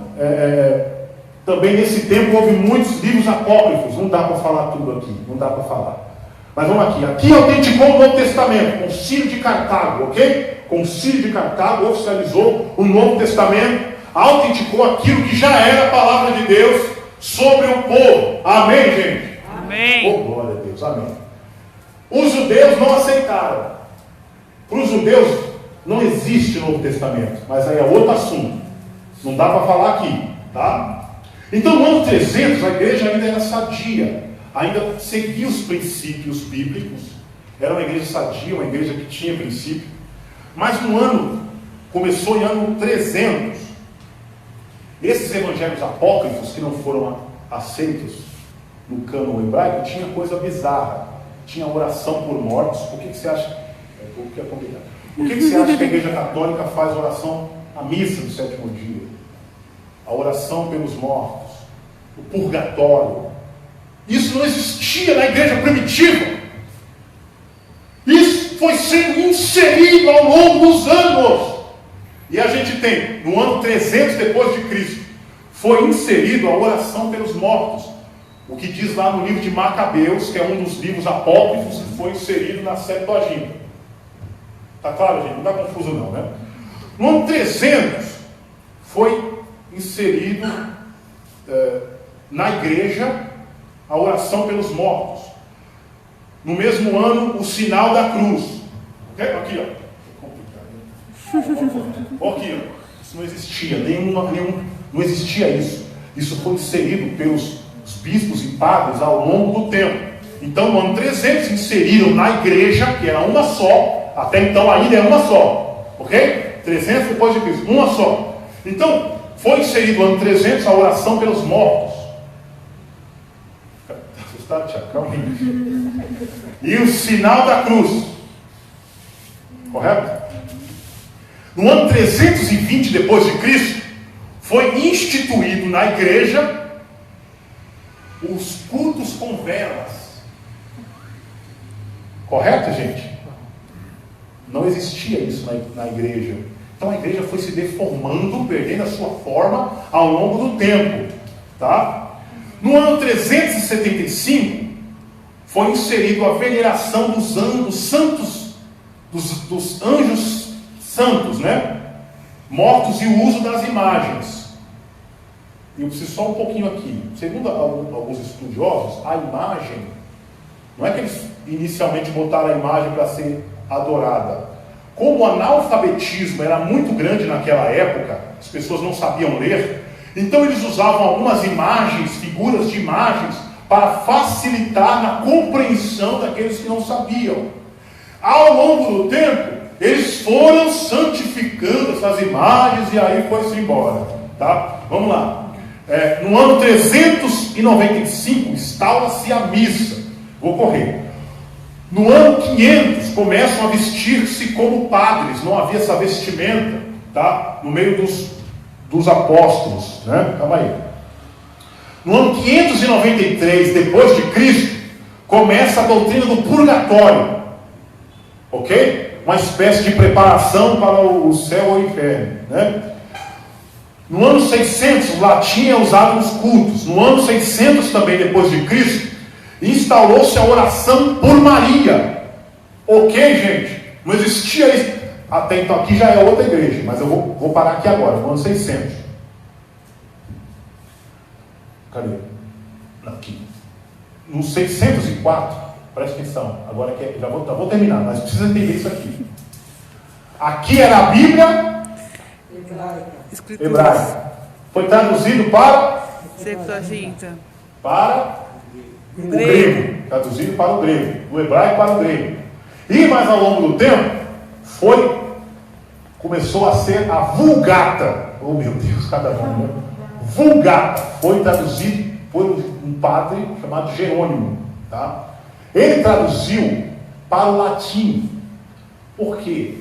também nesse tempo houve muitos livros apócrifos. Não dá para falar tudo aqui, não dá para falar. Mas vamos aqui. Aqui autenticou o Novo Testamento, Concílio de Cartago, ok? Concílio de Cartago oficializou o Novo Testamento, autenticou aquilo que já era a palavra de Deus sobre o povo. Amém, gente? Amém. Oh, glória a Deus, amém. Os judeus não aceitaram. Para os judeus não existe Novo Testamento, mas aí é outro assunto. Não dá para falar aqui, tá? Então, no ano 300, a igreja ainda era sadia, ainda seguia os princípios bíblicos, era uma igreja sadia, uma igreja que tinha princípio. Mas começou em ano 300, esses evangelhos apócrifos que não foram aceitos no cânon hebraico, tinha coisa bizarra, tinha oração por mortos. O que você acha? Porque é complicado. Por que você acha que a Igreja Católica faz oração, a missa do sétimo dia? A oração pelos mortos, o purgatório. Isso não existia na igreja primitiva. Isso foi sendo inserido ao longo dos anos. E a gente tem, no ano 300 depois de Cristo, foi inserido a oração pelos mortos. O que diz lá no livro de Macabeus, que é um dos livros apócrifos que foi inserido na Septuaginta. Está claro, gente? Não dá confuso não, né? No ano 300 foi inserido na igreja a oração pelos mortos. No mesmo ano, o sinal da cruz. Aqui, ó. Aqui, ó. Isso não existia, não existia isso. Isso foi inserido pelos bispos e padres ao longo do tempo. Então, no ano 300, inseriram na igreja, que era uma só, até então ainda é uma só, ok? 300 depois de Cristo, uma só. Então, foi inserido no ano 300 a oração pelos mortos. Está assustado, Tiago? Calma aí. E o sinal da cruz. Correto? No ano 320 depois de Cristo, foi instituído na igreja os cultos com velas. Correto, gente? Não existia isso na igreja. Então a igreja foi se deformando, perdendo a sua forma ao longo do tempo. Tá? No ano 375, foi inserido a veneração dos santos, dos anjos santos, né? Mortos, e o uso das imagens. Eu preciso só um pouquinho aqui. Segundo alguns estudiosos, a imagem, não é que eles inicialmente botaram a imagem para ser adorada. Como o analfabetismo era muito grande naquela época, as pessoas não sabiam ler, então eles usavam algumas imagens, figuras de imagens, para facilitar na compreensão daqueles que não sabiam. Ao longo do tempo, eles foram santificando essas imagens e aí foi-se embora. Tá? Vamos lá. No ano 395, instaura-se a missa. Vou correr. No ano 500, começam a vestir-se como padres. Não havia essa vestimenta, tá? No meio dos apóstolos, né? Calma aí. No ano 593 depois de Cristo, começa a doutrina do purgatório. Ok? Uma espécie de preparação para o céu ou o inferno, né? No ano 600, o latim é usado nos cultos. No ano 600 também depois de Cristo, instaurou-se a oração por Maria. Ok, gente? Não existia isso. Até então aqui já é outra igreja, mas eu vou parar aqui agora, no ano 600. Cadê? Aqui. No 604, presta atenção, agora que já vou terminar, mas precisa entender isso aqui. Aqui era a Bíblia hebraica. Foi traduzido para Septuaginta. Para o grego. Traduzido para o grego. Do hebraico para o grego. E mais ao longo do tempo, começou a ser a Vulgata. Oh meu Deus, cada um. Vulgata. Foi traduzido por um padre chamado Jerônimo. Tá? Ele traduziu para o latim. Por quê?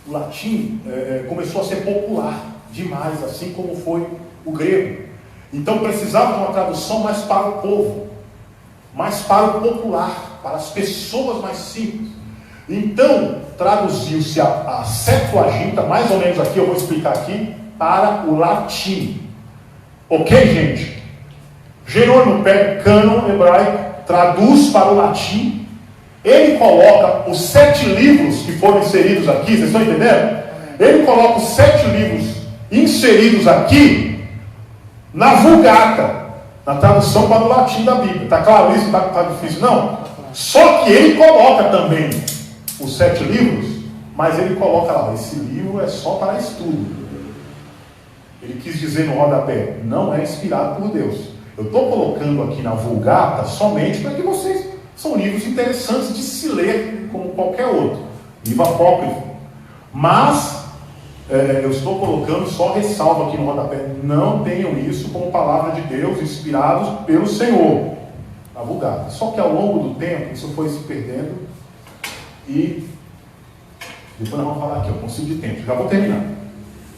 O latim começou a ser popular demais, assim como foi o grego. Então precisava de uma tradução mais para o povo, mais para o popular, para as pessoas mais simples. Então traduziu-se a Septuaginta, mais ou menos aqui, eu vou explicar aqui, para o latim. Ok, gente? Jerônimo pega o cânon hebraico, traduz para o latim. Ele coloca os 7 livros que foram inseridos aqui, vocês estão entendendo? Ele coloca os 7 livros inseridos aqui na Vulgata, na tradução para o latim da Bíblia. Está claro isso? Está difícil? Não. Só que ele coloca também os 7 livros, mas ele coloca lá, esse livro é só para estudo. Ele quis dizer no rodapé, não é inspirado por Deus. Eu estou colocando aqui na Vulgata somente para que vocês... São livros interessantes de se ler, como qualquer outro. Livro apócrifo. Mas, eu estou colocando só ressalva aqui no rodapé. Não tenham isso como palavra de Deus, inspirados pelo Senhor. A Vulgata. Só que ao longo do tempo, isso foi se perdendo. E Depois nós vamos falar aqui, o concílio de Trento. Já vou terminar.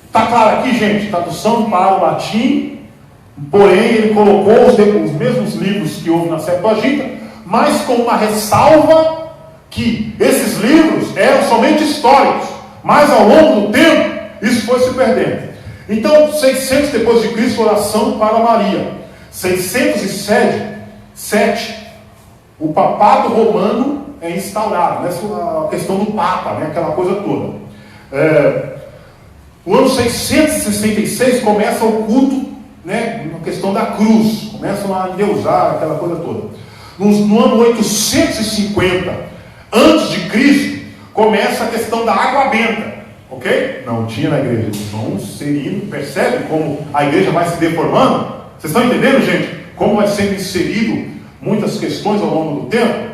Está claro aqui, gente? Tradução para o latim, porém ele colocou os mesmos livros que houve na Septuaginta, mas com uma ressalva que esses livros eram somente históricos, mas ao longo do tempo isso foi se perdendo. Então, 600 depois de Cristo, oração para Maria. 607, o papado romano é instaurado, nessa a questão do Papa, né, aquela coisa toda. O ano 666 começa o culto, né, na questão da cruz, começam a endeusar aquela coisa toda. No ano 850 antes de Cristo, começa a questão da água benta, ok? Não tinha na igreja. Vão inserindo, percebe como a igreja vai se deformando? Vocês estão entendendo, gente? Como vai sendo inserido muitas questões ao longo do tempo?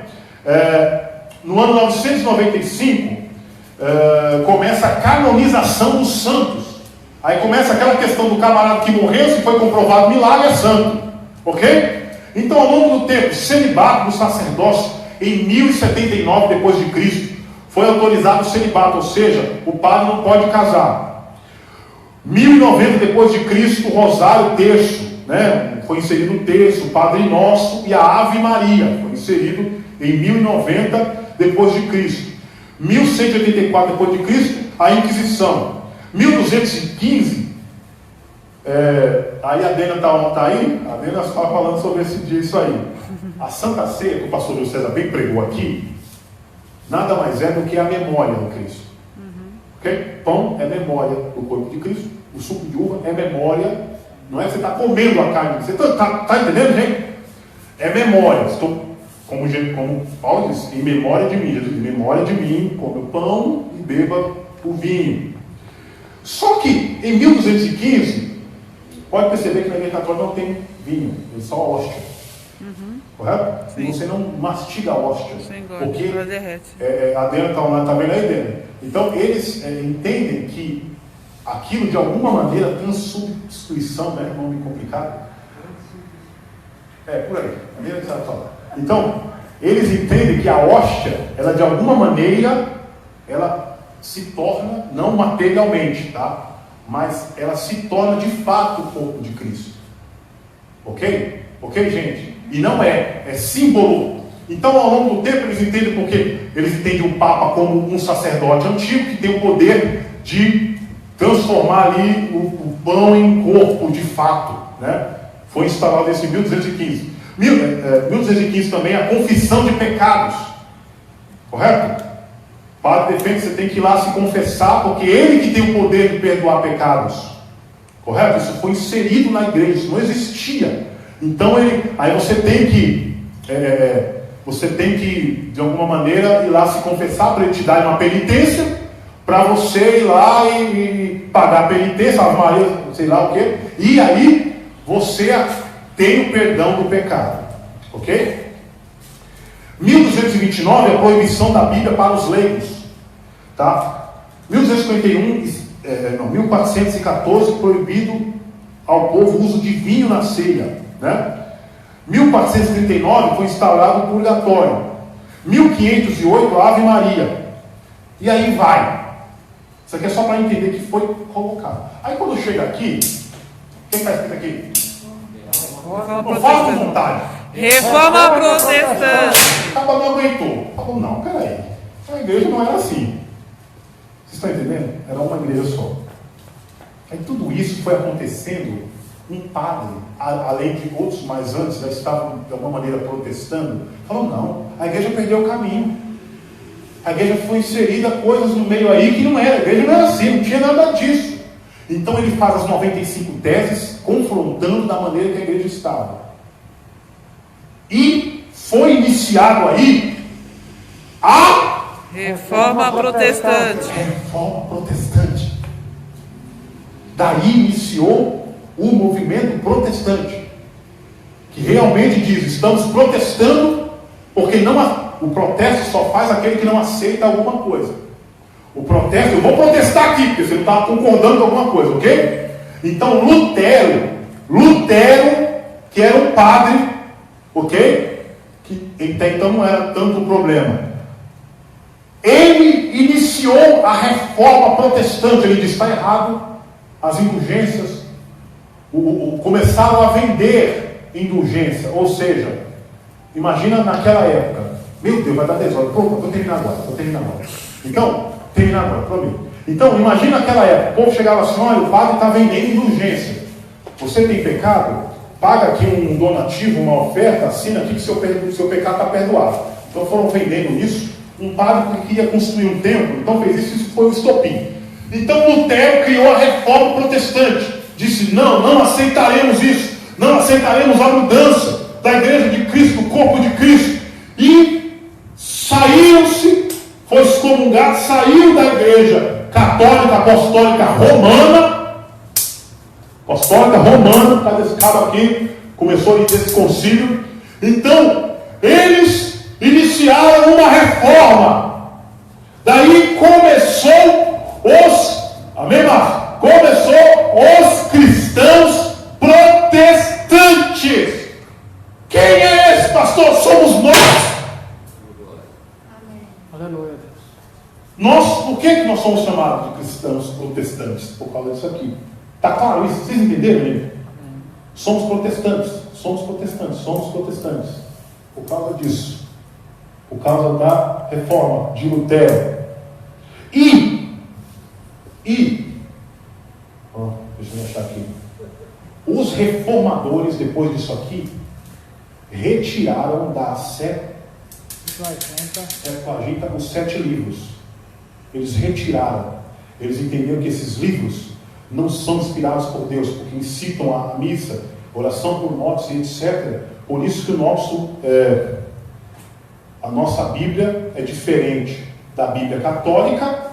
No ano 995, começa a canonização dos santos. Aí começa aquela questão do camarada que morreu, se foi comprovado milagre, é santo. Ok? Então, ao longo do tempo, celibato do sacerdócio, em 1079 depois de Cristo, foi autorizado o celibato, ou seja, o padre não pode casar. 1090 depois de Cristo, o rosário terço, né? Foi inserido o terço, o Padre Nosso e a Ave Maria, foi inserido em 1090 depois de Cristo. 1184 depois de Cristo, a Inquisição. 1215, aí a Dena está aí, a Dena está falando sobre esse dia, isso aí. A Santa Ceia, que o pastor José César bem pregou aqui, nada mais é do que a memória do Cristo. Okay? Pão é memória do corpo de Cristo, o suco de uva é memória, não é que você está comendo a carne, você está entendendo, gente? É memória, estou, como Paulo diz, em memória de mim, Jesus, em memória de mim, come o pão e beba o vinho. Só que em 1215, pode perceber que na igreja católica não tem vinho, é só hóstia. Correto? Sim. E você não mastiga a hóstia. Porque ela derrete. A Dena está vendo aí, Dena? Então eles entendem que aquilo de alguma maneira tem substituição, né? Nome complicado. Por aí. A Dena sabe falar. Então, eles entendem que a hóstia, ela de alguma maneira, ela se torna, não materialmente, tá? Mas ela se torna de fato o corpo de Cristo. Ok? Ok, gente? E não é símbolo. Então, ao longo do tempo, eles entendem porque eles entendem o Papa como um sacerdote antigo que tem o poder de transformar ali o pão em corpo de fato, né? Foi instalado esse 1215. 1215 também a confissão de pecados. Correto? O padre defende que você tem que ir lá se confessar, porque ele que tem o poder de perdoar pecados. Correto? Isso foi inserido na igreja, isso não existia. Então aí você tem que, de alguma maneira, ir lá se confessar para ele te dar uma penitência, para você ir lá e pagar a penitência, a Maria, sei lá o quê, e aí você tem o perdão do pecado. Ok? 1229, a proibição da Bíblia para os leigos. Tá? 1414, proibido ao povo o uso de vinho na ceia. Né? 1439 foi instaurado o purgatório. 1508 a Ave Maria. E aí vai. Isso aqui é só para entender que foi colocado. Aí quando chega aqui, o que está escrito aqui? Não fala com vontade. Reforma protestante. Acaba não aguentou. Falou, não, peraí. A igreja não era assim. Vocês estão entendendo? Era uma igreja só. Aí tudo isso foi acontecendo. Um padre, além de outros mais antes, já estavam de alguma maneira protestando, falou, não, a igreja perdeu o caminho. A igreja foi inserida coisas no meio aí que não era. A igreja não era assim, não tinha nada disso. Então ele faz as 95 teses, confrontando da maneira que a igreja estava. E foi iniciado aí a Reforma Protestante. Reforma Protestante. Daí iniciou o movimento protestante, que realmente diz, estamos protestando, porque o protesto só faz aquele que não aceita alguma coisa. O protesto, eu vou protestar aqui, porque você não está concordando com alguma coisa, ok? Então Lutero, que era um padre, ok? Que até então não era tanto o problema. Ele iniciou a reforma protestante. Ele diz: está errado, as indulgências, começaram a vender indulgência, ou seja, imagina naquela época, meu Deus, vai dar 10 horas, pronto, vou terminar agora. Então, terminar agora, prometo. Então, imagina naquela época, o povo chegava assim: olha, o padre está vendendo indulgência, você tem pecado? Paga aqui um donativo, uma oferta, assina aqui que seu pecado está perdoado. Então foram vendendo isso. Um padre que queria construir um templo, então fez isso, isso foi o estopim. Então Lutero criou a reforma protestante. Disse: não aceitaremos isso, não aceitaremos a mudança da igreja de Cristo, do corpo de Cristo. E saíram-se, foi excomungado, saiu da igreja católica, apostólica romana. Apostólica romana, cada esse cabo aqui começou ali desse concílio. Então, eles iniciaram uma reforma. Daí começou os cristãos protestantes. Quem é esse, pastor? Somos nós. Aleluia. Por que nós somos chamados de cristãos protestantes? Por causa disso aqui. Está claro isso? Vocês entenderam, gente? Somos protestantes. Por causa disso. Por causa da reforma de Lutero. Deixa eu achar aqui. Os reformadores, depois disso aqui, retiraram da Septuaginta os 7 livros. Eles retiraram. Eles entenderam que esses livros não são inspirados por Deus, porque incitam a missa, oração por mortos e etc. Por isso que a nossa Bíblia é diferente da Bíblia católica,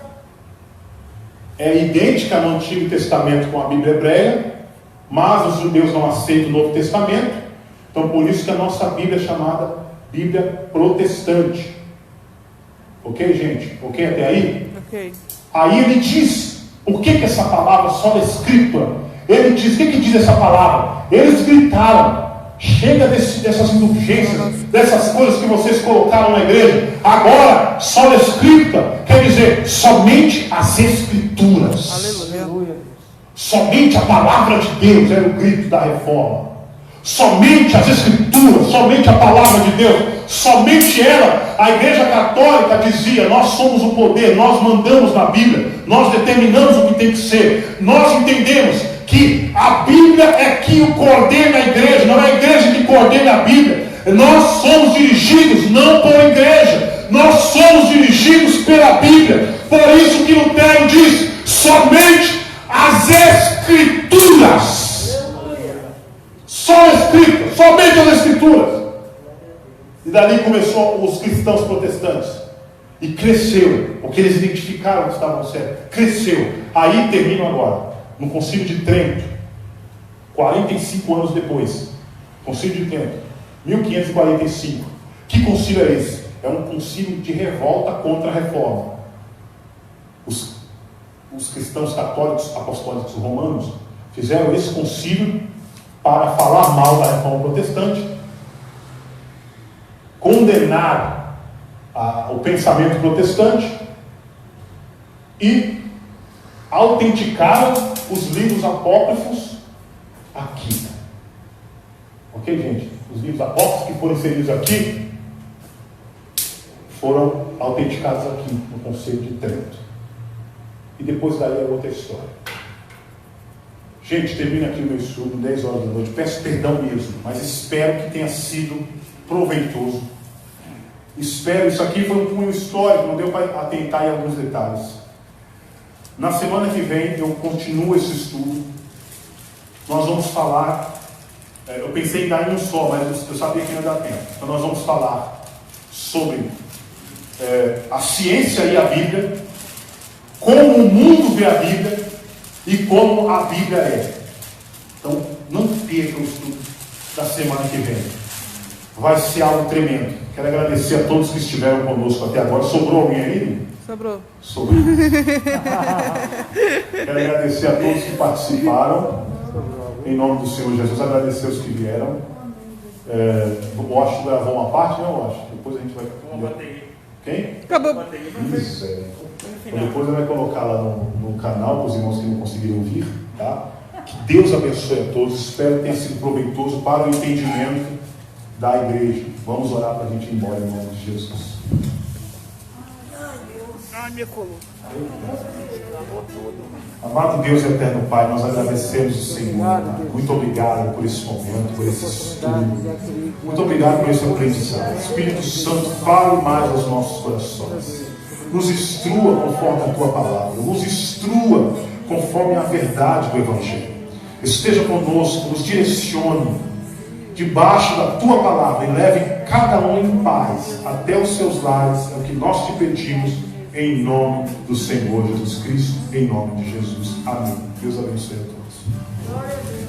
é idêntica no Antigo Testamento com a Bíblia hebreia, mas os judeus não aceitam o Novo Testamento. Então por isso que a nossa Bíblia é chamada Bíblia protestante. Ok, gente? Ok até aí? Ok. Aí ele diz: por que essa palavra sola escritura? Ele diz: o que diz essa palavra? Eles gritaram: chega dessas indulgências, dessas coisas que vocês colocaram na igreja. Agora, sola escritura quer dizer somente as escrituras. Aleluia. Somente a palavra de Deus era o grito da reforma. Somente as escrituras, somente a palavra de Deus. Somente ela. A igreja católica dizia: nós somos o poder, nós mandamos na Bíblia, nós determinamos o que tem que ser. Nós entendemos que a Bíblia é que coordena a igreja, não é a igreja que coordena a Bíblia. Nós somos dirigidos não por igreja, nós somos dirigidos pela Bíblia. Por isso que Lutero diz: somente as escrituras. Só a escritura, somente as escrituras. E dali começou os cristãos protestantes. E cresceu, porque eles identificaram que estavam certos. Cresceu. Aí termino agora, no Concílio de Trento, 45 anos depois. Concílio de Trento, 1545. Que concílio é esse? É um concílio de revolta contra a reforma. Os cristãos católicos, apostólicos romanos, fizeram esse concílio para falar mal da reforma protestante, condenar o pensamento protestante e autenticaram os livros apócrifos aqui. Ok, gente? Os livros apócrifos que foram inseridos aqui foram autenticados aqui no Concílio de Trento. E depois daí é outra história. Gente, termina aqui o meu estudo, 10 horas da noite. Peço perdão mesmo, mas espero que tenha sido proveitoso. Espero, isso aqui foi um cunho histórico, não deu para atentar em alguns detalhes. Na semana que vem eu continuo esse estudo. Nós vamos falar, eu pensei em dar em um só, mas eu sabia que não ia dar tempo. Então nós vamos falar sobre a ciência e a Bíblia, como o mundo vê a Bíblia e como a Bíblia é. Então não perca o estudo da semana que vem. Vai ser algo tremendo. Quero agradecer a todos que estiveram conosco até agora. Sobrou alguém aí? Sobrou. Sobrou. Quero agradecer a todos que participaram. Em nome do Senhor Jesus, agradecer os que vieram. O Washington gravou uma parte, né, Washington? Depois a gente vai. Quem? Acabou. Miséria. Então, depois ele vai colocar lá no canal para os irmãos que não conseguiram vir, tá? Que Deus abençoe a todos. Espero que tenha sido proveitoso para o entendimento da igreja. Vamos orar para a gente ir embora em nome de Jesus. Ai, minha coluna. Amado Deus e eterno Pai, nós agradecemos o Senhor. Muito obrigado por esse momento, por esse estudo. Muito obrigado por esse aprendizado. Espírito Santo, fale mais aos nossos corações. Nos instrua conforme a Tua palavra. Nos instrua conforme a verdade do Evangelho. Esteja conosco, nos direcione debaixo da Tua palavra e leve cada um em paz até os seus lares. É o que nós te pedimos em nome do Senhor Jesus Cristo, em nome de Jesus. Amém. Deus abençoe a todos.